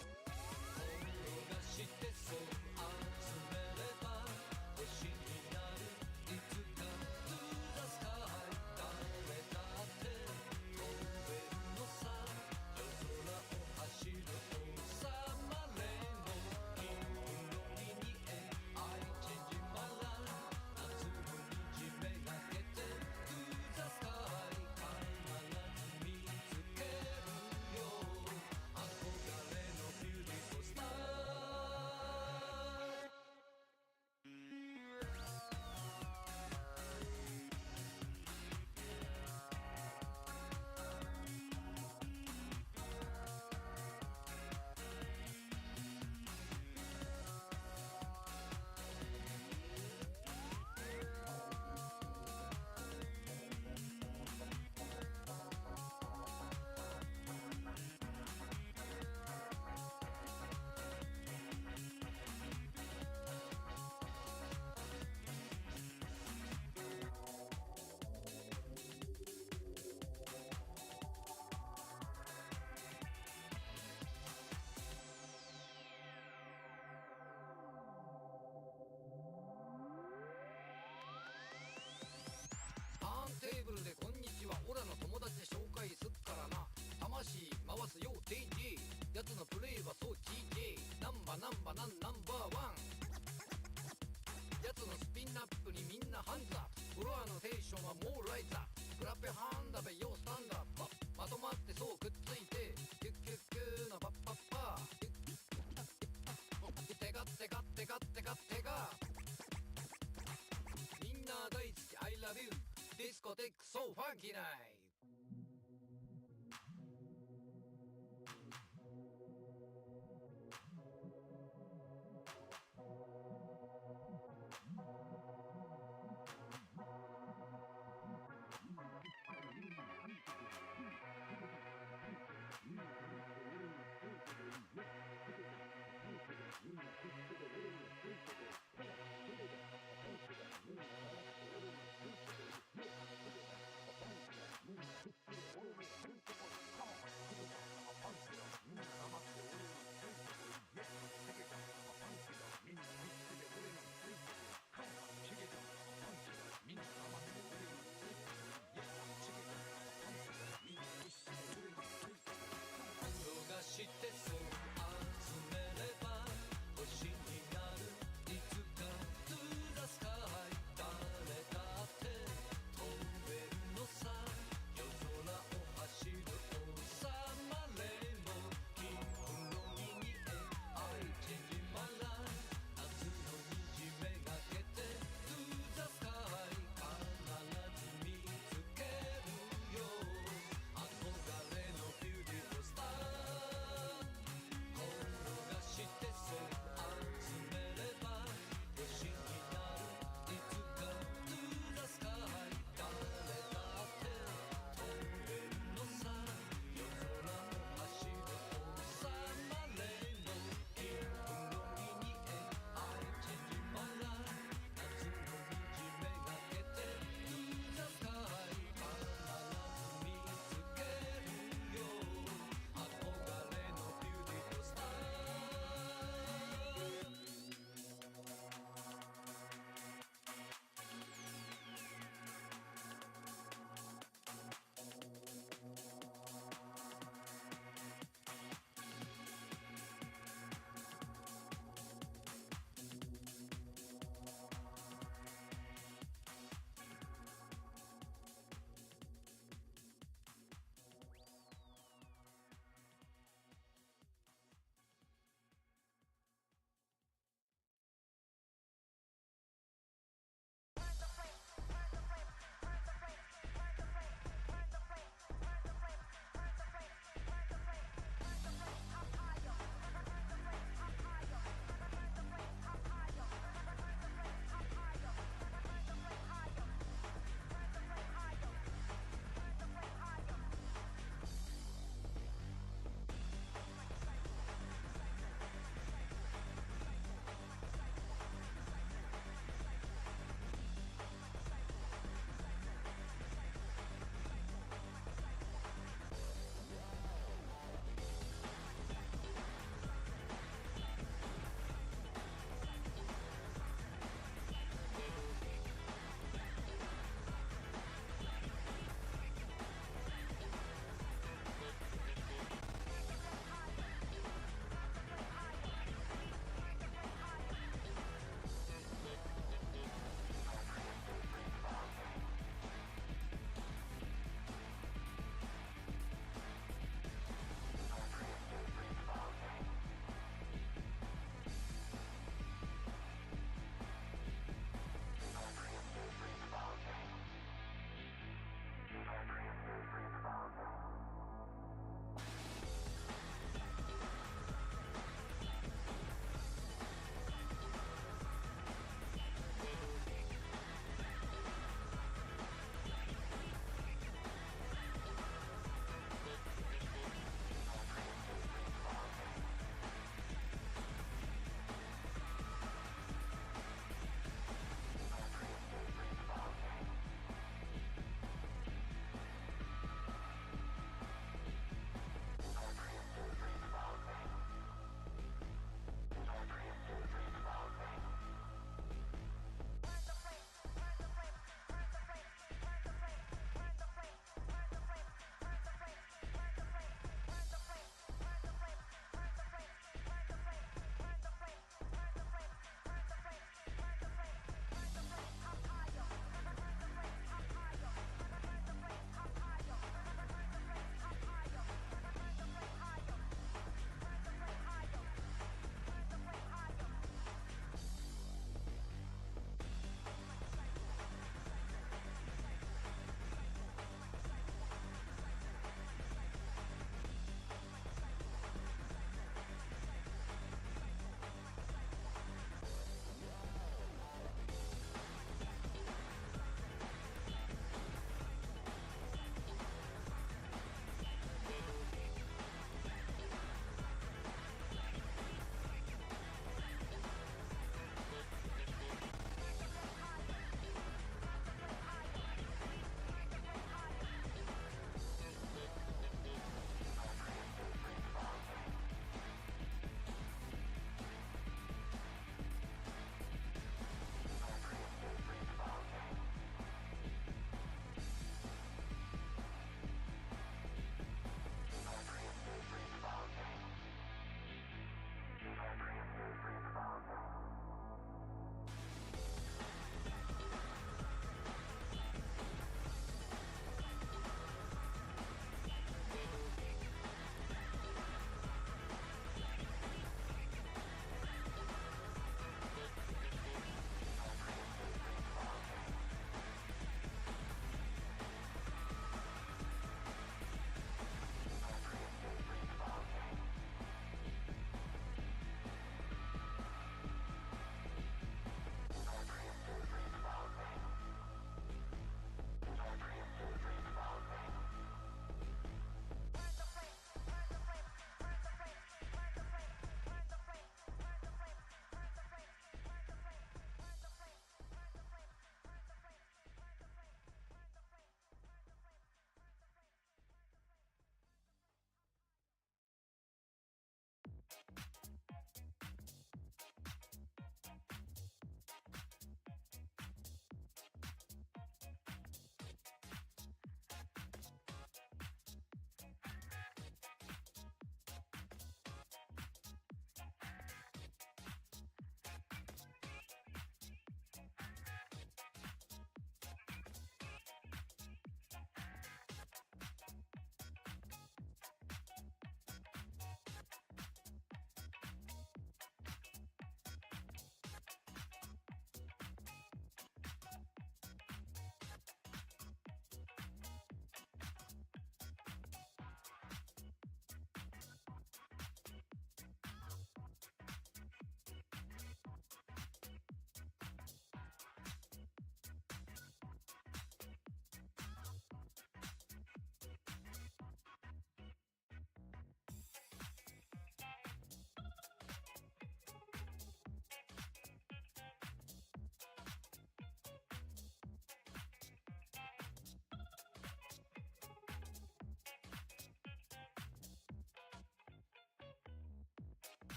転がしてそう集めれば星になるいつか To the sky 誰だって飛べるのさ夜空を走る王様レインボー金色に見え愛縮まらん夏の虹めがけて To the sky 必ず見つけるよ憧れのビューティフォースターターンテーブルでこんにちはオラの友達で紹介すっからな魂回すよ DJ やつのプレイはそう GJ ナンバーワンやつのスピンアップにみんなハンズアップフロアのテンションはもうライズアップクラッペハンダベヨースタンダップまとまってそうくっついてキュッキュッキューのパッパッパテカテカテカテカテカみんな大好き I love you ディスコテックそうファンキーナイト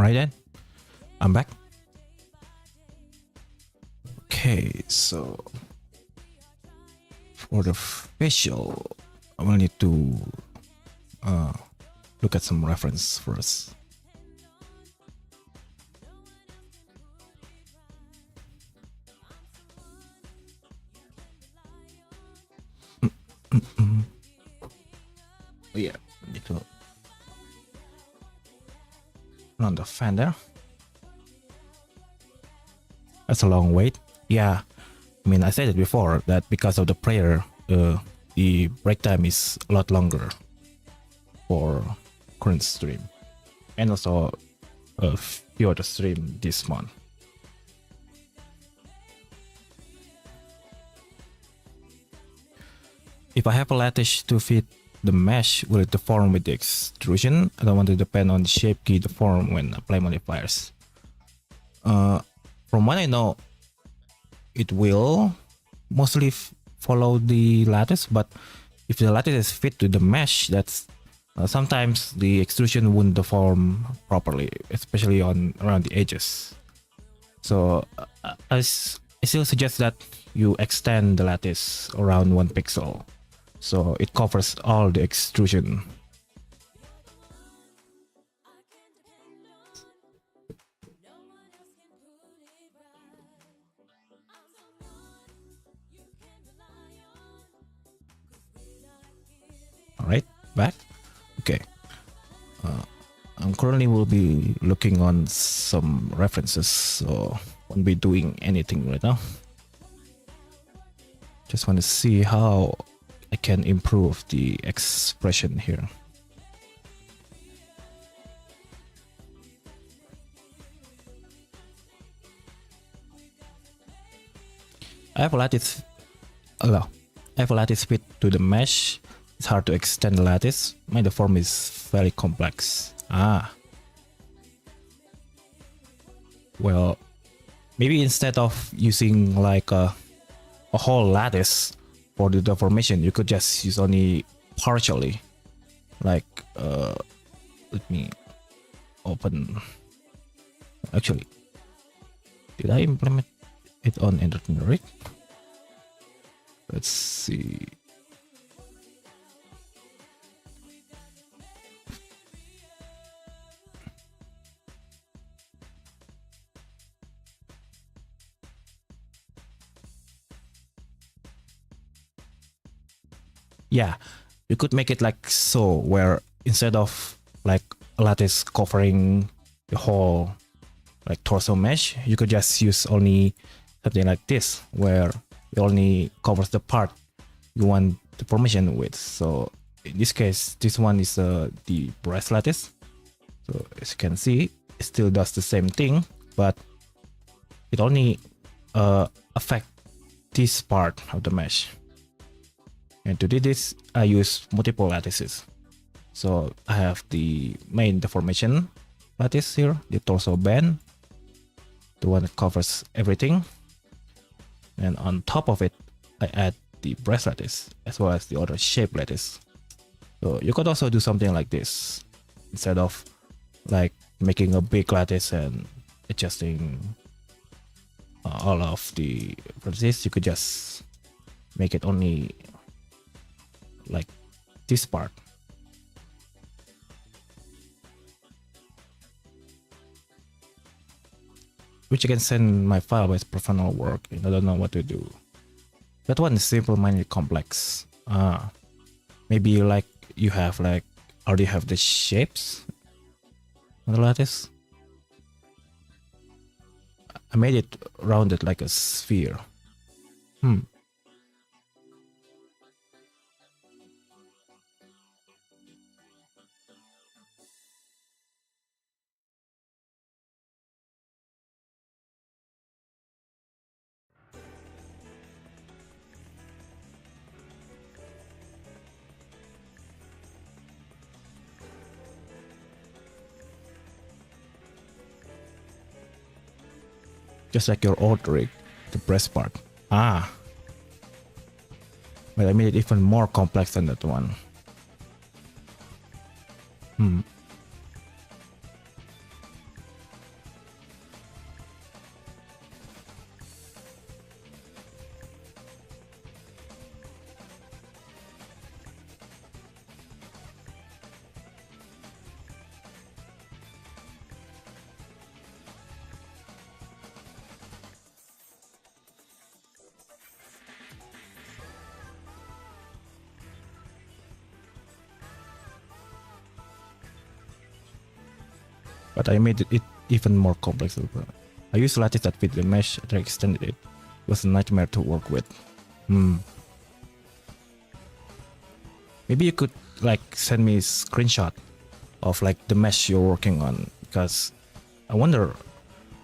Alright then, I'm back. Okay, so for the facial, I will need to look at some reference first. Oh yeah, need to run the fan there. That's a long wait. Yeah, I mean, I said it before that because of the prayer, the break time is a lot longer for current stream, and also a few other stream this month. If I have a lattice to fit the mesh, will it deform with the extrusion? I don't want to depend on the shape key deform when apply modifiers. From what I know, it will mostly follow the lattice, but if the lattice is fit to the mesh, that's sometimes the extrusion won't deform properly, especially on around the edges. So I still suggest that you extend the lattice around 1 pixel, so it covers all the extrusion. Alright, back. Okay. I'm currently will be looking on some references, so won't be doing anything right now. Just want to see how I can improve the expression here. I have a lattice. I have a lattice fit to the mesh. It's hard to extend the lattice. My deform is very complex. Well, maybe instead of using like a whole lattice for the deformation, you could just use only partially. Like, let me open. Actually, did I implement it on Enderton Rig? Let's see. Yeah, you could make it like so, where instead of like a lattice covering the whole like torso mesh, you could just use only something like this, where it only covers the part you want the formation with. So in this case, this one is the breast lattice. So as you can see, it still does the same thing, but it only affect this part of the mesh. And to do this, I use multiple lattices. So I have the main deformation lattice here, the torso band, the one that covers everything. And on top of it, I add the breast lattice as well as the other shape lattice. So you could also do something like this. Instead of like making a big lattice and adjusting all of the vertices, you could just make it only like this part. Which you can send my file as professional work, and I don't know what to do. That one is simple-minded complex. Maybe like you have like already have the shapes on the lattice. I made it rounded like a sphere. Just like your old rig, the breast part. But I made it even more complex than that one. but I made it even more complex. I used lattice that fit the mesh and I extended it. It was a nightmare to work with. Maybe you could like send me a screenshot of like the mesh you're working on, because I wonder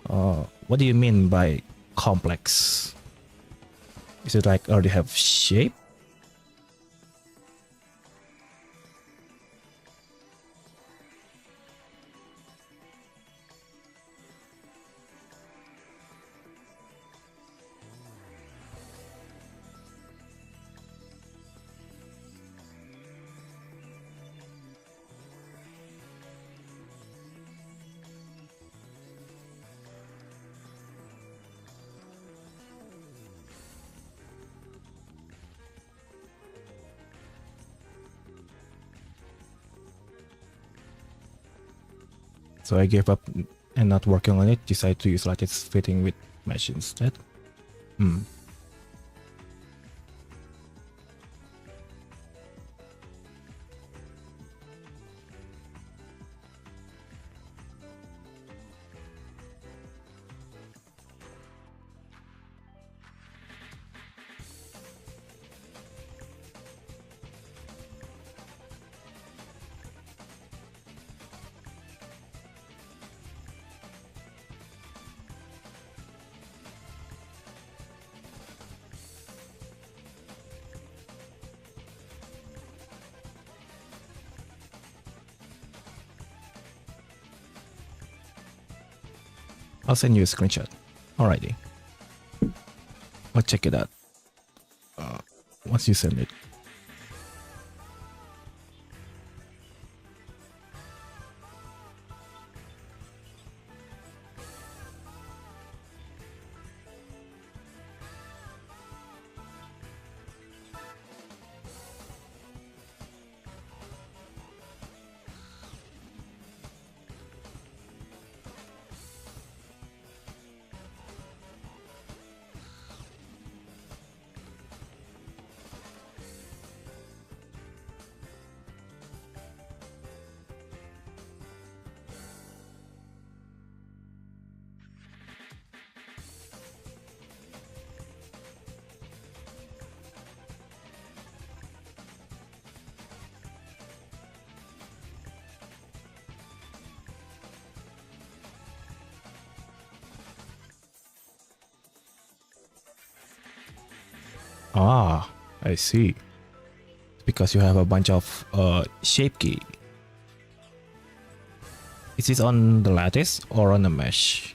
what do you mean by complex? Is it like already have shape? So I gave up and not working on it, decided to use lattice fitting with mesh instead. I'll send you a screenshot. Alrighty. I'll check it out once you send it. Ah, I see. Because you have a bunch of shape key. Is this on the lattice or on the mesh?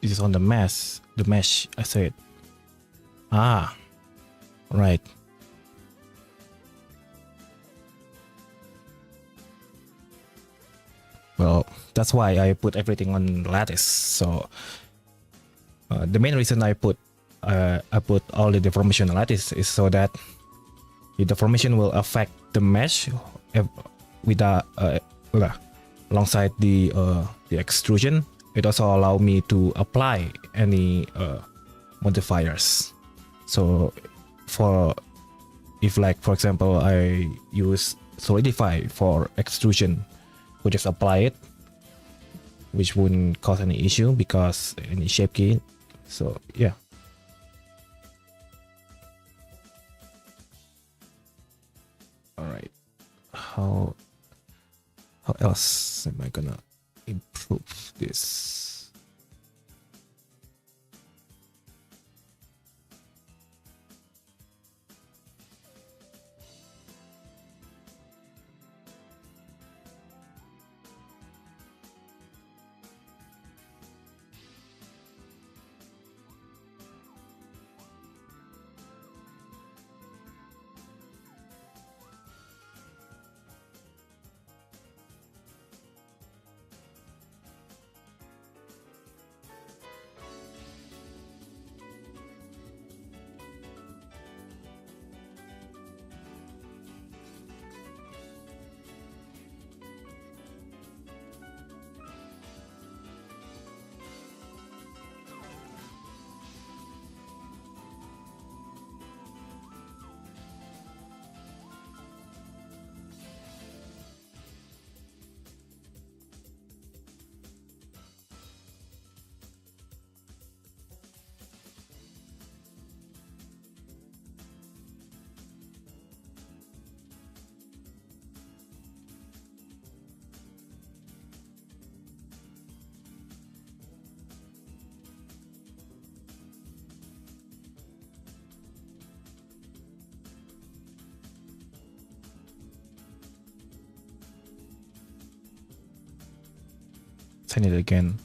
This is on the mesh, I said. Ah, right. Well, that's why I put everything on lattice. So the main reason I put all the deformation on lattice is so that the deformation will affect the mesh with alongside the extrusion. It also allow me to apply any modifiers. So for if like for example I use solidify for extrusion, we just apply it, which wouldn't cause any issue because any shape key. So yeah. All right. How else am I gonna improve this? Send it again.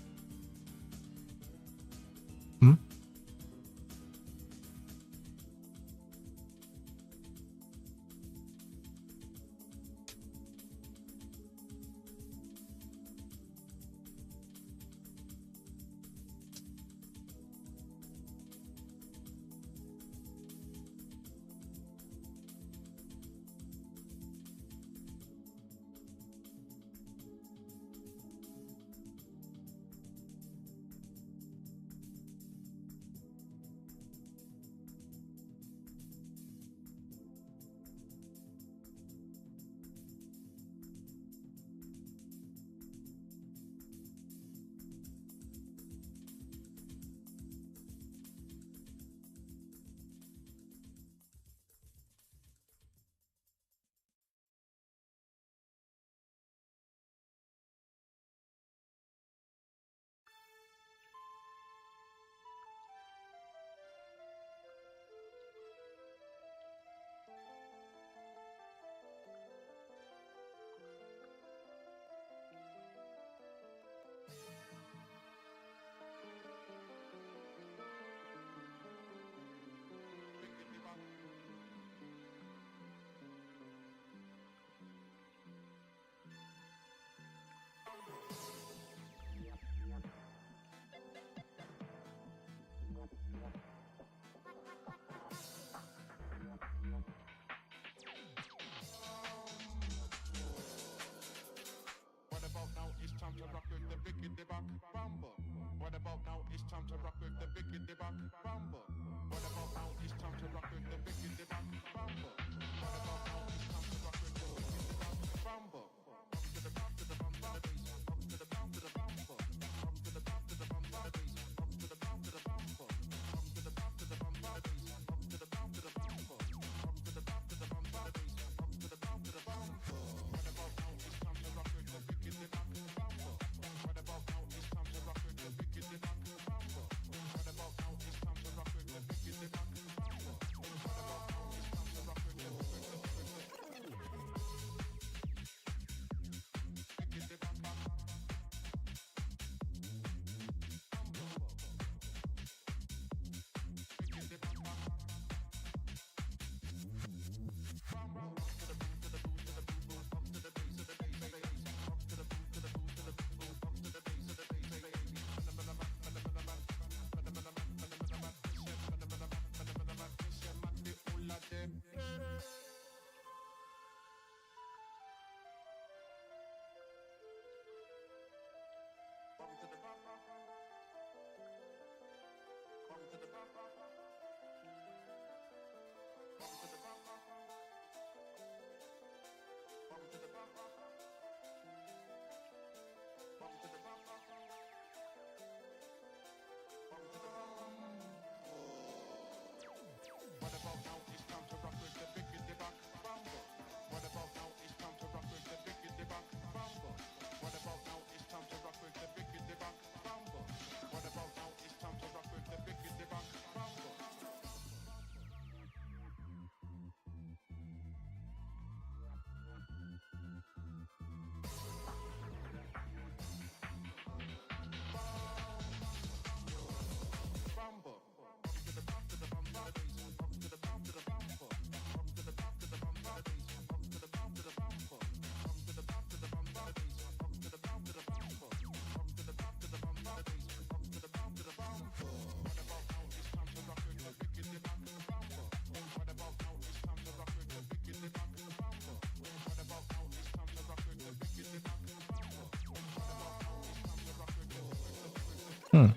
I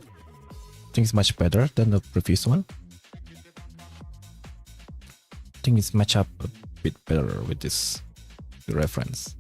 think it's much better than the previous one. I think it's match up a bit better with this reference.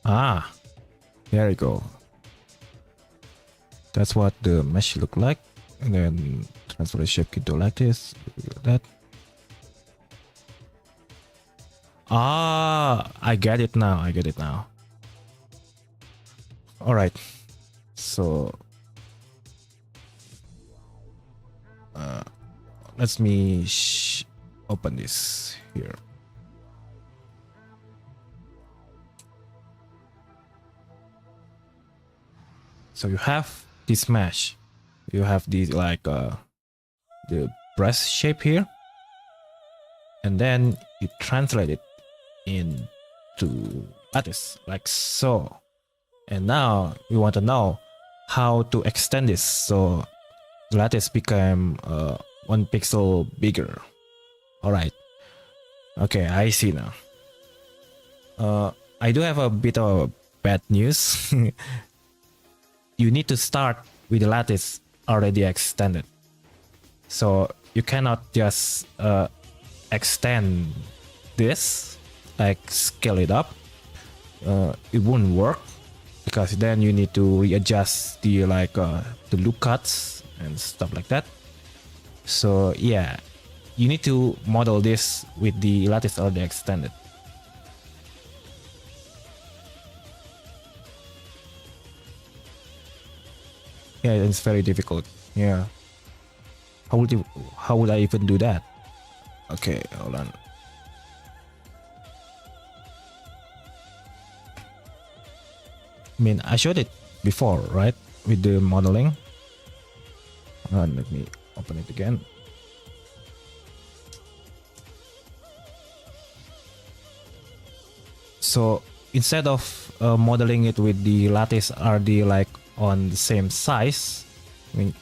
Ah, there you go. That's what the mesh look like. And then transfer the shape key to like this, like that. Ah, I get it now. I get it now. All right. So let me open this here. So you have this mesh. You have this like the breast shape here, and then you translate it into lattice like so. And now you want to know how to extend this so the lattice become 1 pixel bigger. All right. Okay, I see now. I do have a bit of bad news. You need to start with the lattice already extended. So you cannot just extend this, like scale it up. It won't work because then you need to readjust the like the loop cuts and stuff like that. So yeah, you need to model this with the lattice already extended. Yeah, it's very difficult. Yeah. How would I even do that? Okay, hold on. I mean, I showed it before, right? With the modeling. Let me open it again. So instead of modeling it with the lattice RD like on the same size, I mean,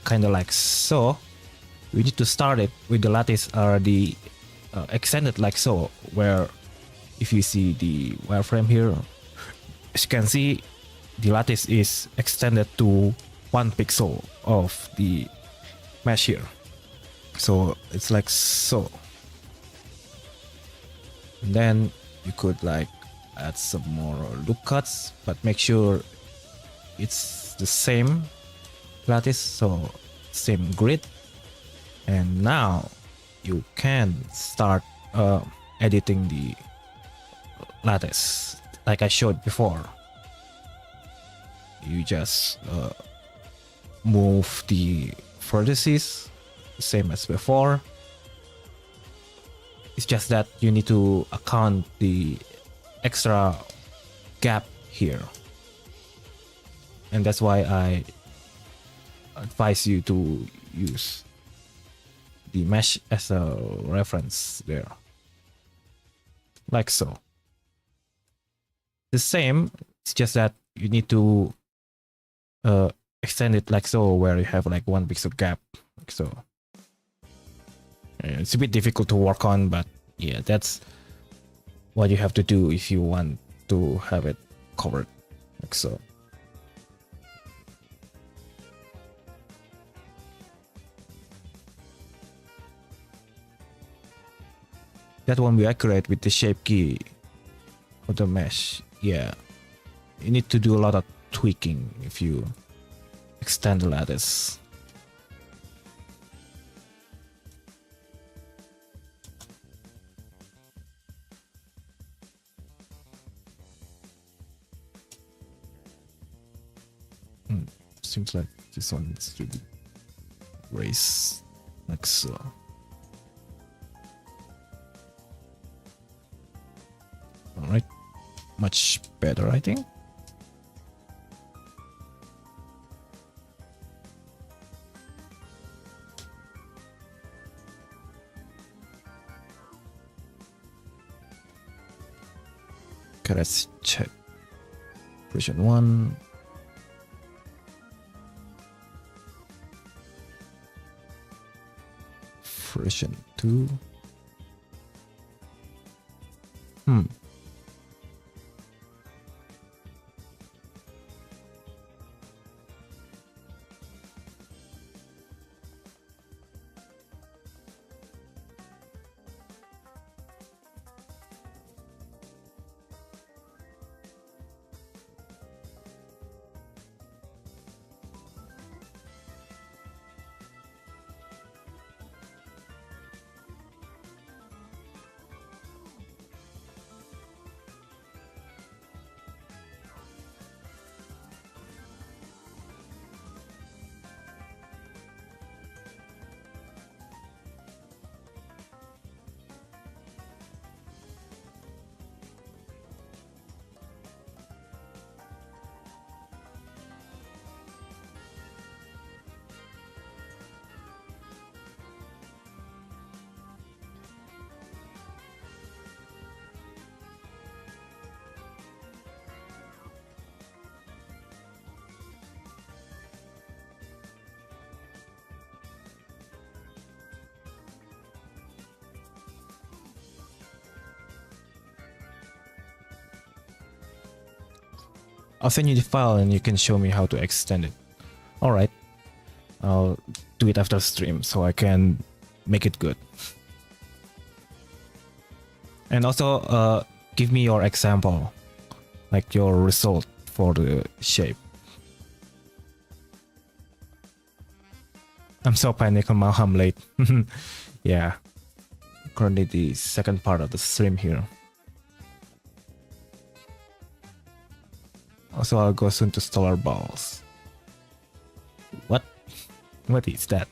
kind of like so, we need to start it with the lattice RD extended like so, where if you see the wireframe here, as you can see, the lattice is extended to 1 pixel of the mesh here. So it's like so. And then you could like add some more loop cuts, but make sure it's the same lattice, so same grid. And now you can start editing the lattice like I showed before. You just move the vertices same as before, It's just that you need to account the extra gap here. And that's why I advise you to use the mesh as a reference there. Like so. The same, it's just that you need to extend it like so, where you have like 1 pixel gap, like so. It's a bit difficult to work on, but yeah, that's what you have to do if you want to have it covered, like so. That won't be accurate with the shape key of the mesh. Yeah, you need to do a lot of tweaking if you extend the lattice. Seems like this one needs to be raised like so. Alright, much better, I think. Okay, let's check version 1. Version 2. I'll send you the file and you can show me how to extend it. Alright, I'll do it after stream so I can make it good. And also give me your example, like your result for the shape. I'm so panicked now, I'm late. Yeah, currently the second part of the stream here. Also, I'll go soon to stellar balls. What? What is that?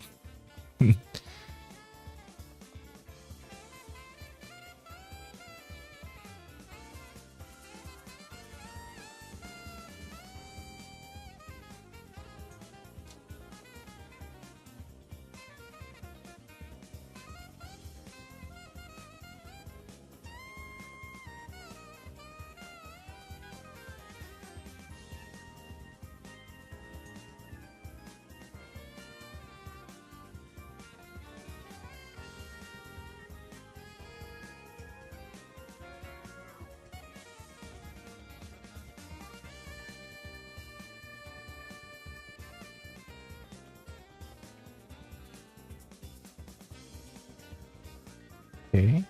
Okay.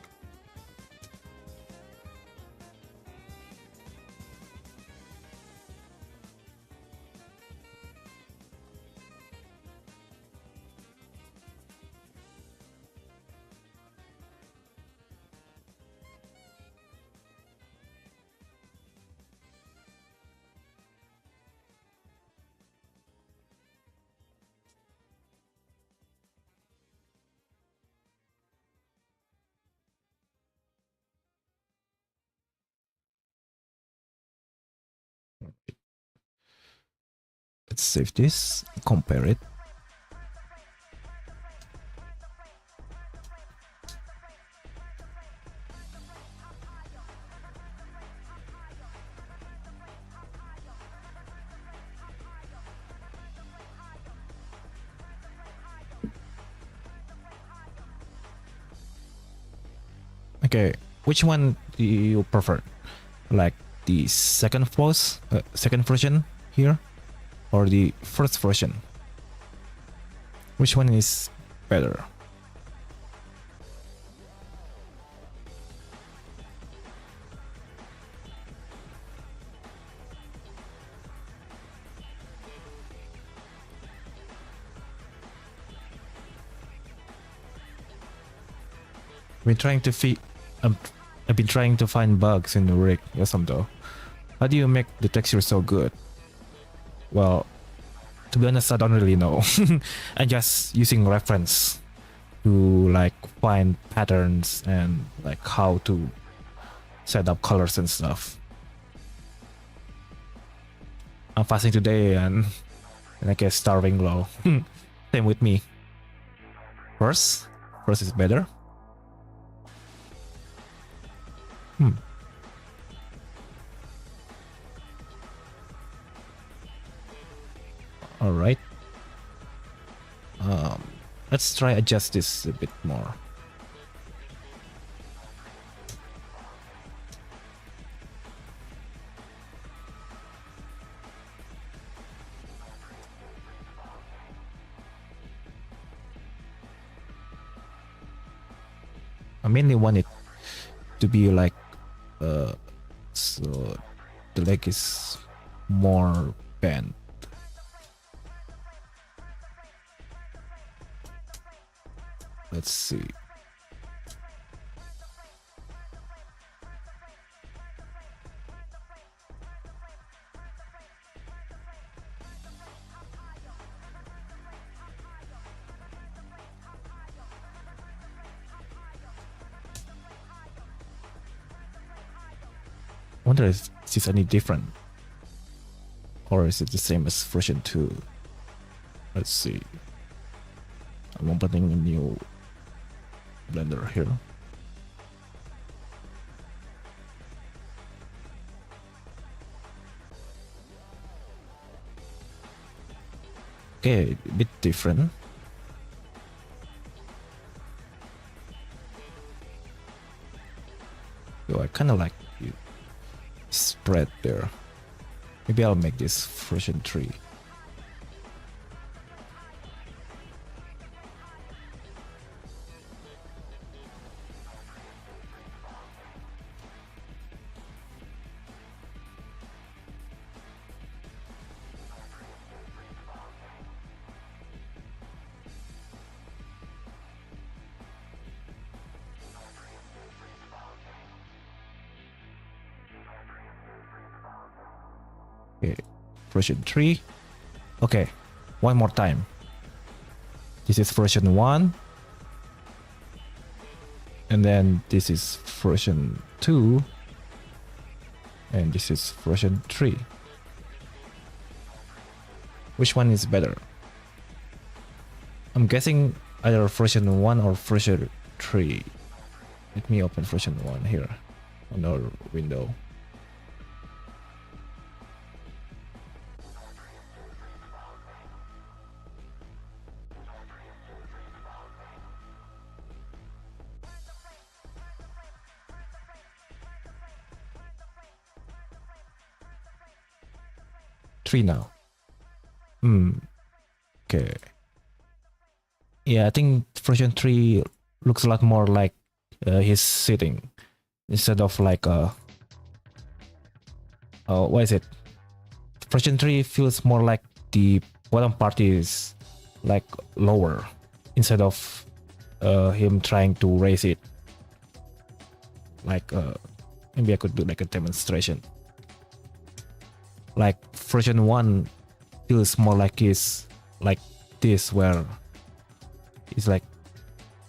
Let's save this, compare it. Okay, which one do you prefer? Like the second version here, or the first version? Which one is better? Been trying to I've been trying to find bugs in the rig, though. How do you make the texture so good? Well, to be honest, I don't really know. I'm just using reference to like find patterns and like how to set up colors and stuff. I'm fasting today and I guess starving low. Same with me. First is better. All right. Let's try adjust this a bit more. I mainly want it to be like so the leg is more bent. Let's see. I wonder if this is any different, or is it the same as version 2? Let's see. I'm opening a new Blender here. Okay, a bit different. So I kind of like the spread there. Maybe I'll make this version 3. Okay, version 3. Okay, one more time. This is version 1. And then this is version 2. And this is version 3. Which one is better? I'm guessing either version 1 or version 3. Let me open version 1 here on our window. Three now. Okay. Yeah, I think version 3 looks a lot more like he's sitting instead of like what is it? Version 3 feels more like the bottom part is like lower instead of him trying to raise it. Like maybe I could do like a demonstration. Like version 1 feels more like it's like this, where it's like,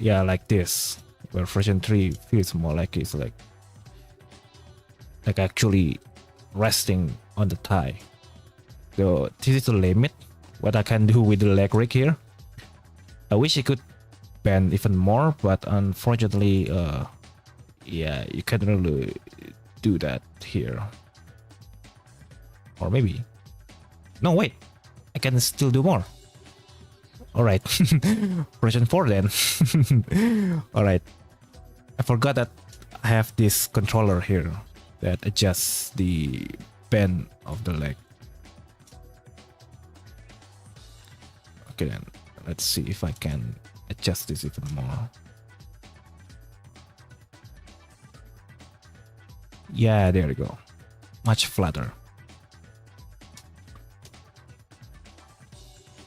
yeah, like this, where version 3 feels more like it's like actually resting on the thigh. So this is the limit what I can do with the leg rig here. I wish I could bend even more, but unfortunately, yeah, you can't really do that here. Or maybe, no, wait, I can still do more. All right, version 4 then. All right, I forgot that I have this controller here that adjusts the bend of the leg. Okay then, let's see if I can adjust this even more. Yeah, there we go. Much flatter.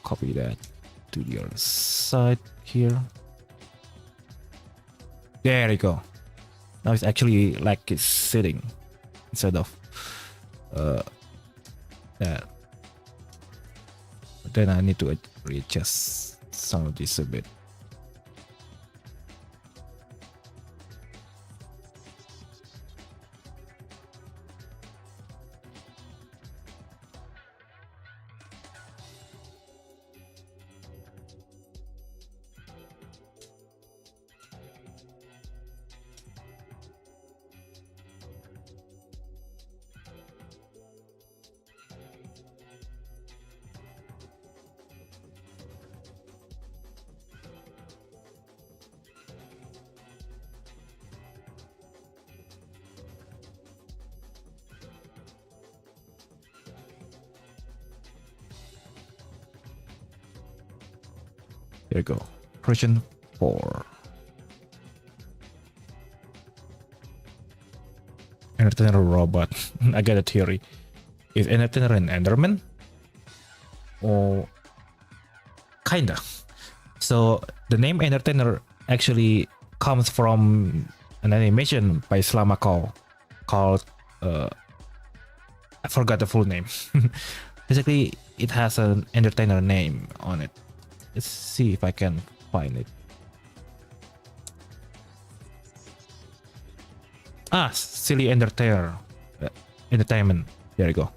Copy that to the other side here. There you go. Now it's actually like it's sitting instead of that. But then I need to readjust some of this a bit. There you go. Version 4. Entertainer robot. I got a theory. Is Entertainer an Enderman? Or kinda. So the name Entertainer actually comes from an animation by Slamako called I forgot the full name. Basically, it has an Entertainer name on it. Let's see if I can find it. Ah, Silly Entertainer. Entertainment. There you go.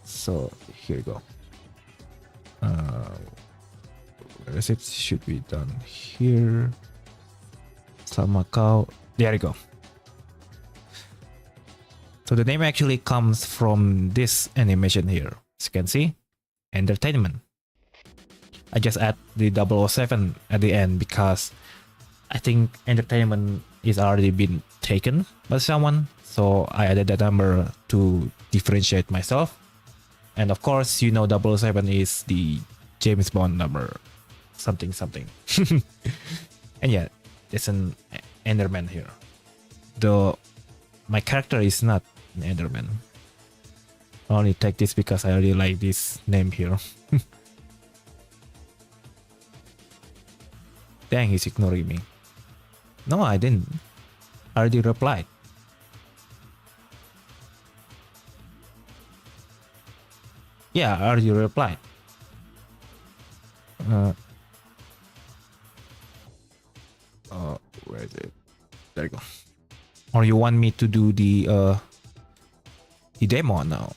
So here you go. Where is it? Should be done here. Sama kau. There you go. So the name actually comes from this animation here. As you can see, Entertainment. I just add the 007 at the end because I think Entertainment is already been taken by someone. So I added that number to differentiate myself. And of course, you know 007 is the James Bond number something something. And yeah, it's an Enderman here. Though my character is not an Enderman. I only take this because I really like this name here. Dang, he's ignoring me. No, I didn't. I already replied. Yeah, I already replied. Where is it? There you go. Or you want me to do the demo now?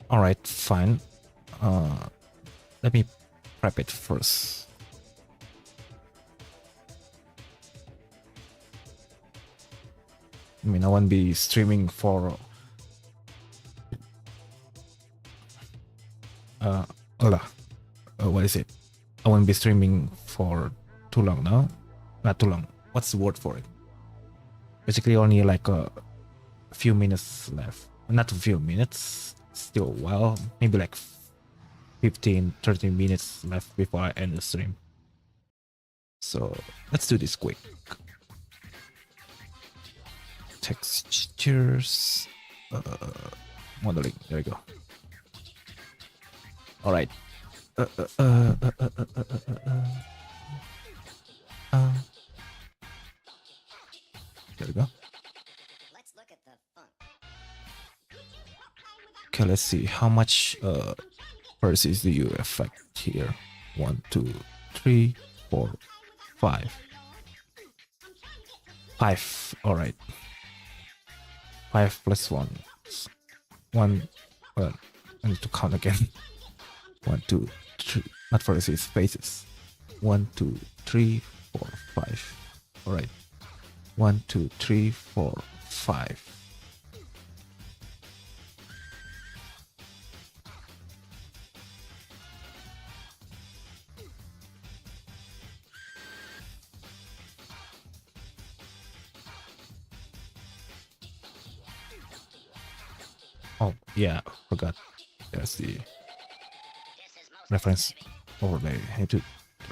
All right, fine. Let me prep it first. I mean, I won't be streaming for what is it? I won't be streaming for too long now. Not too long. What's the word for it? Basically, only like a few minutes left. Not a few minutes. Still a while. Maybe like 15-30 minutes left before I end the stream. So let's do this quick. Textures, modeling. There we go. All right. There we go. Let's look at the fun. Okay, let's see how much versus do you affect here. 1, 2, 3, 4, 5. 5. All right. 5 plus 1. 1. I need to count again. 1, 2, 3. Not for its faces. 1, 2, 3, 4, 5. All right. 1, 2, 3, 4, 5. Oh yeah, forgot. There's the reference overlay. I need to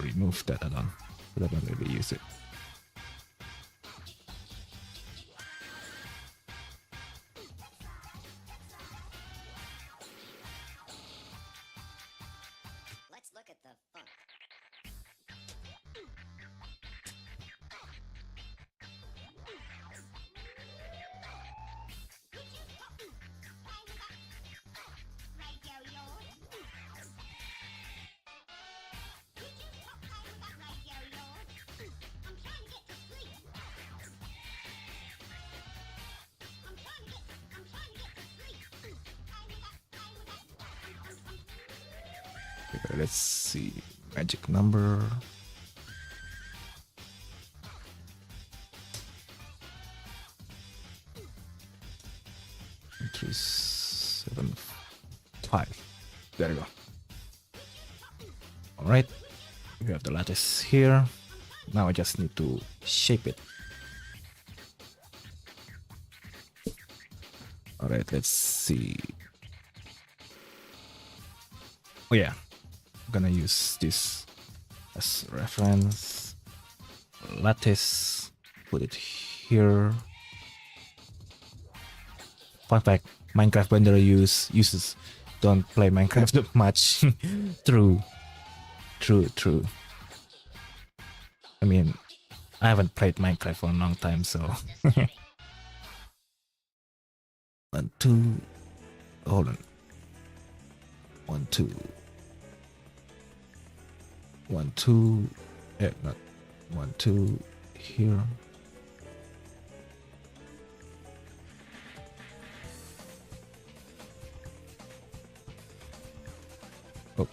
remove that add-on, but I don't really use it. Let's look at the fun. Right there, yo. Right there, yo. I'm trying to get to sleep. I'm trying to get to sleep. Okay, let's see. Magic number. Three, 7, 5. There we go. All right. We have the lattice here. Now I just need to shape it. All right, let's see. Oh yeah, I'm gonna use this as reference. Lattice, put it here. Fun fact, Minecraft Blender uses don't play Minecraft that much. True. I mean, I haven't played Minecraft for a long time, so 1, 2. Hold on. 1, 2. 1, 2. Yeah, not 1, 2 here. Oh.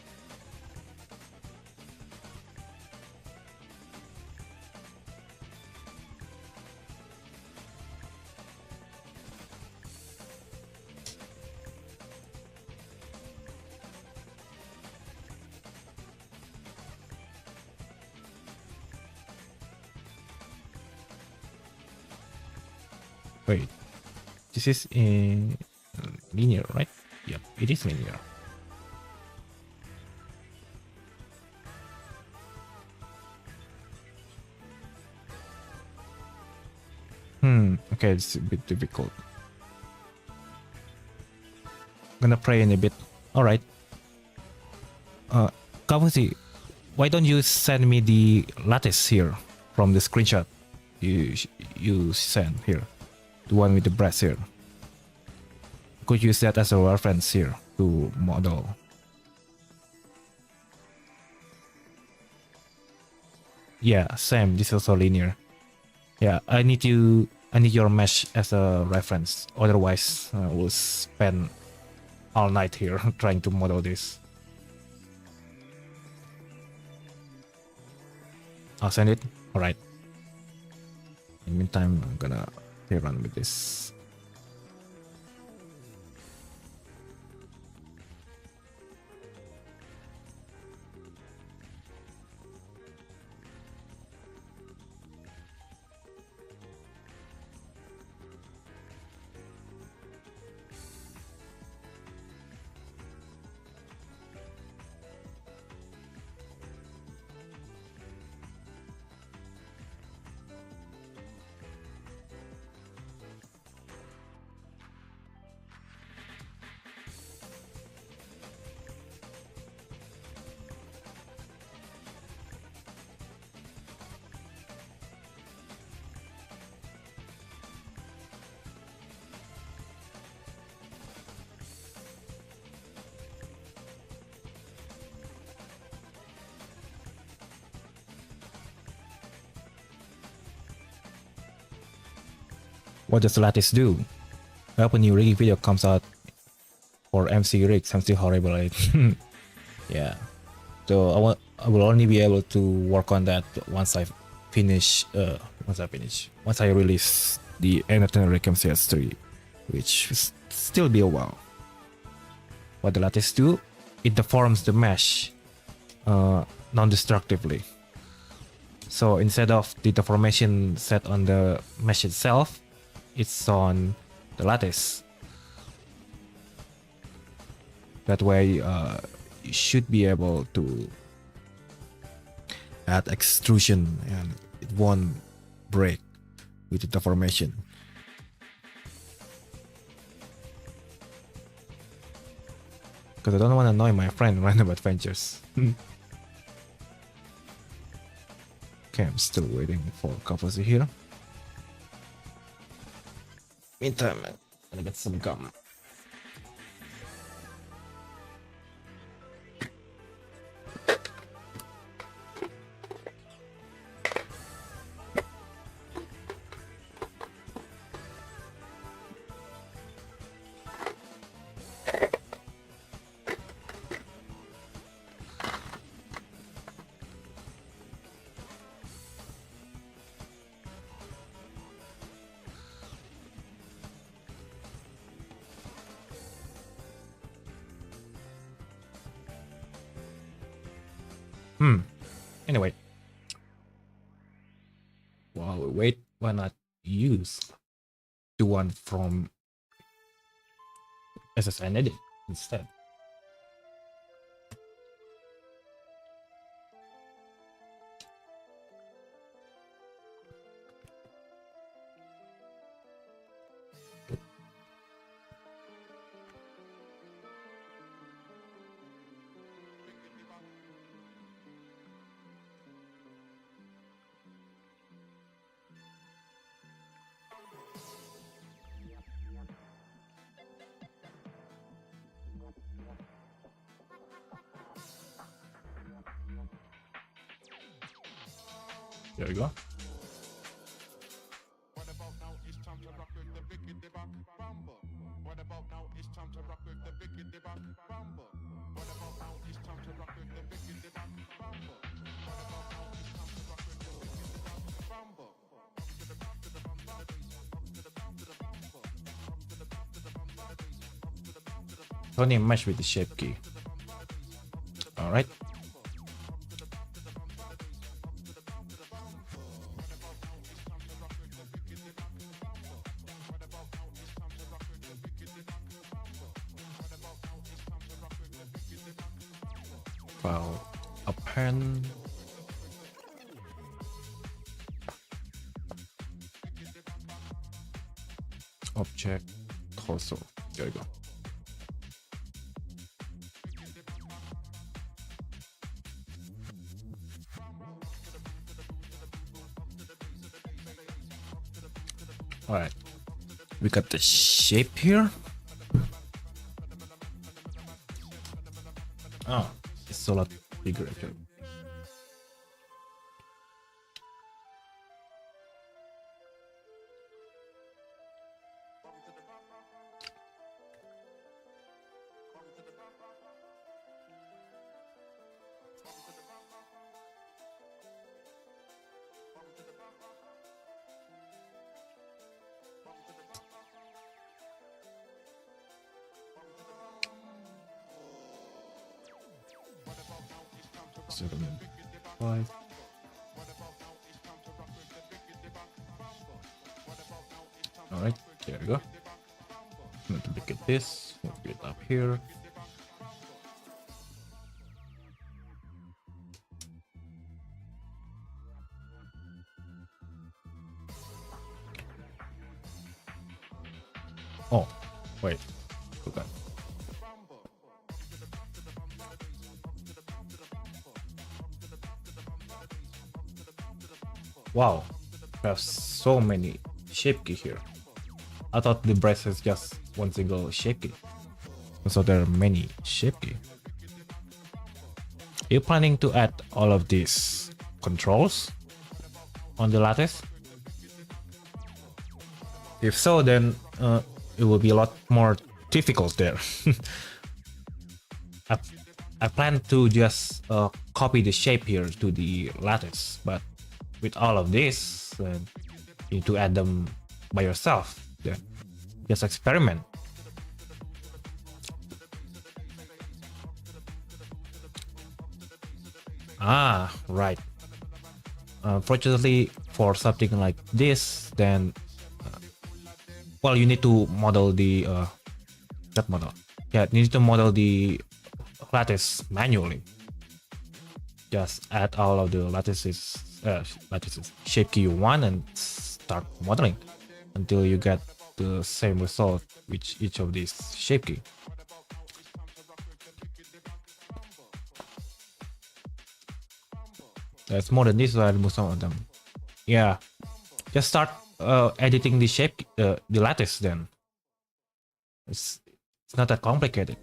Wait, this is in linear, right? Yep, it is linear. Okay, it's a bit difficult. Gonna pray in a bit. Alright. Kavusi, why don't you send me the lattice here from the screenshot you sent here? The one with the brass here. Could use that as a reference here to model. Yeah, same. This is also linear. Yeah, I need your mesh as a reference. Otherwise, we'll spend all night here trying to model this. I'll send it. All right. In the meantime, I'm gonna play around with this. What does the lattice do? I hope a new rigging video comes out for MC rigs. I'm still horrible at it. Yeah. So I will only be able to work on that once I finish. Once I release the Anatomy Rig MCS3, which will still be a while. What the lattice do? It deforms the mesh non-destructively. So instead of the deformation set on the mesh itself, it's on the lattice. That way you should be able to add extrusion and it won't break with the deformation. Because I don't want to annoy my friend in random adventures. Okay, I'm still waiting for couples here. Meantime, I'm gonna get some gum. Anyway, while we wait, why not use the one from SSN Edit instead? There we go. Only mesh with the shape key. All right. File append. Object torso. There we go. All right, we got the shape here. Oh, it's a lot bigger actually. Five. All right, there we go. I'm going to look at this. Move it up here. Oh, wait. Forgot. Wow, we have so many shape key here. I thought the breast is just one single shape key. So there are many shape key. Are you planning to add all of these controls on the lattice? If so, then it will be a lot more difficult there. I, I plan to just copy the shape here to the lattice, but with all of this, you need to add them by yourself. Then just experiment. Ah, right. Fortunately, for something like this, then well, you need to model the that model. Yeah, you need to model the lattice manually. Just add all of the lattices shape key you want and start modeling until you get the same result with each of these shape key. That's more than this, so I'll remove some of them. Yeah, just start editing the shape, the lattice. Then it's not that complicated.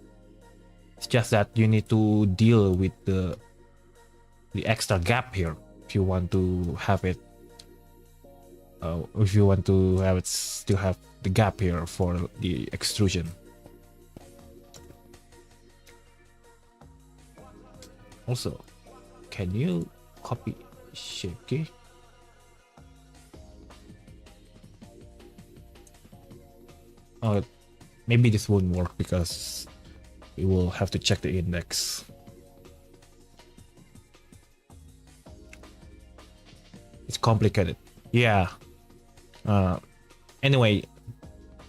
It's just that you need to deal with the extra gap here if you want to have it. If you want to have it still have the gap here for the extrusion. Also, can you copy shape key? Maybe this won't work because we will have to check the index. It's complicated. Yeah. Anyway,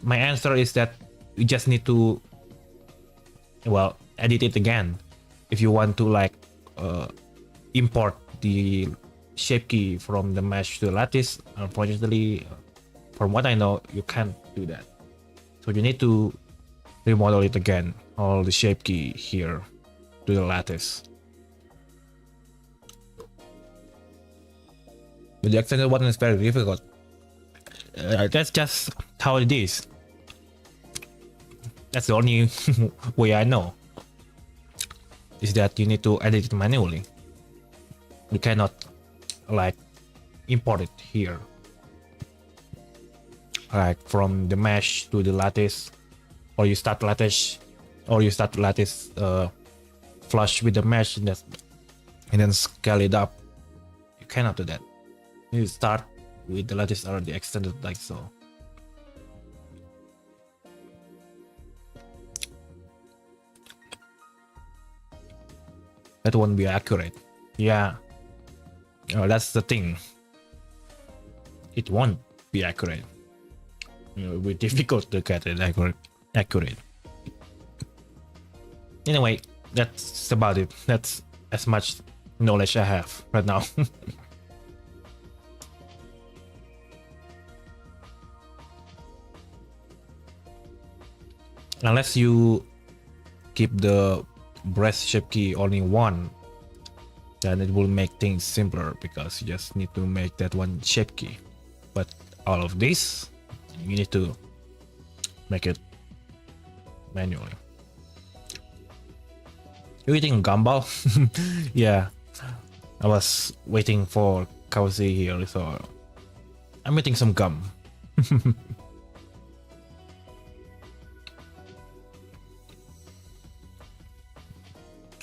my answer is that you just need to, well, edit it again. If you want to like import the shape key from the mesh to the lattice, unfortunately, from what I know, you can't do that. So you need to remodel it again, all the shape key here to the lattice. But the extended one is very difficult. That's just how it is. That's the only way I know. Is that you need to edit it manually. You cannot like import it here. Like from the mesh to the lattice, or you start lattice flush with the mesh and then scale it up. You cannot do that. You start with the lattice already extended like so. That won't be accurate. Yeah. That's the thing. It won't be accurate. It will be difficult to get it accurate. Anyway, that's about it. That's as much knowledge I have right now. Unless you keep the breast shape key only one, then it will make things simpler because you just need to make that one shape key. But all of this, you need to make it manually. You eating gumball? Yeah, I was waiting for Kausi here, so I'm eating some gum.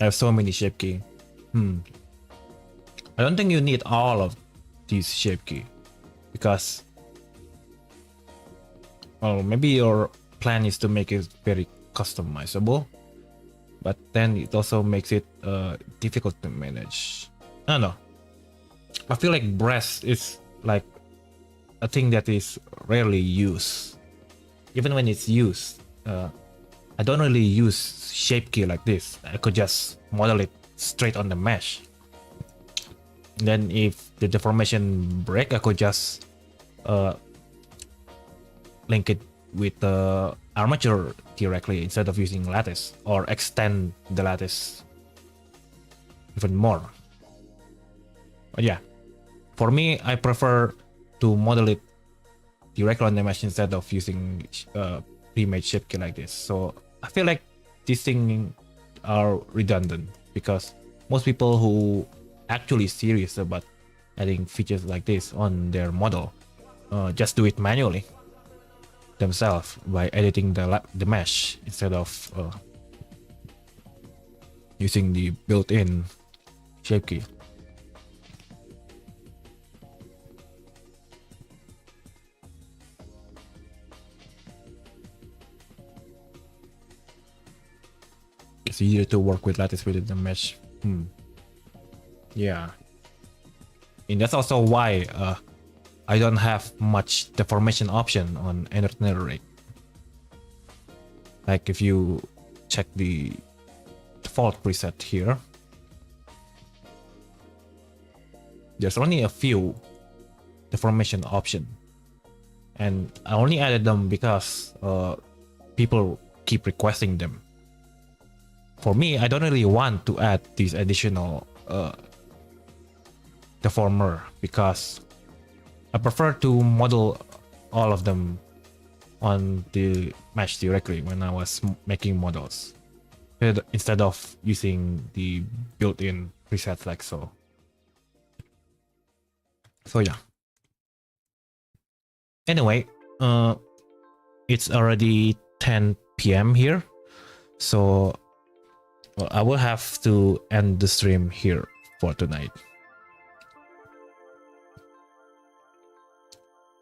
I have so many shape key. I don't think you need all of these shape key because, well, maybe your plan is to make it very customizable, but then it also makes it difficult to manage. I don't know. I feel like breast is like a thing that is rarely used. Even when it's used, I don't really use shape key like this. I could just model it straight on the mesh. Then if the deformation break, I could just link it with the armature directly instead of using lattice, or extend the lattice even more. But yeah, for me, I prefer to model it directly on the mesh instead of using pre-made shape key like this. So I feel like these things are redundant because most people who actually serious about adding features like this on their model just do it manually. themselves by editing the mesh instead of using the built-in shape key. It's easier to work with lattice within the mesh. Yeah, and that's also why I don't have much deformation option on Nirwandra. Like if you check the default preset here, there's only a few deformation option, and I only added them because people keep requesting them. For me, I don't really want to add these additional deformer because I prefer to model all of them on the mesh directly when I was making models instead of using the built-in presets like so. So yeah. Anyway, it's already 10 p.m. here, so I will have to end the stream here for tonight.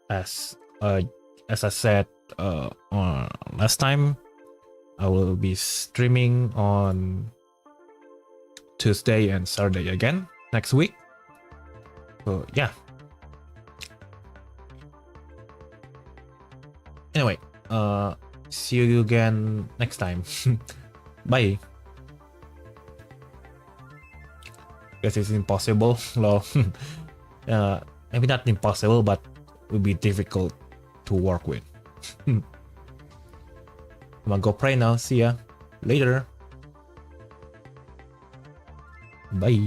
As I said last time, I will be streaming on Tuesday and Saturday again next week. So yeah. Anyway, see you again next time. Bye. Guess it's impossible. Well, maybe not impossible, but it would be difficult to work with. I'm gonna go pray now. See ya later. Bye.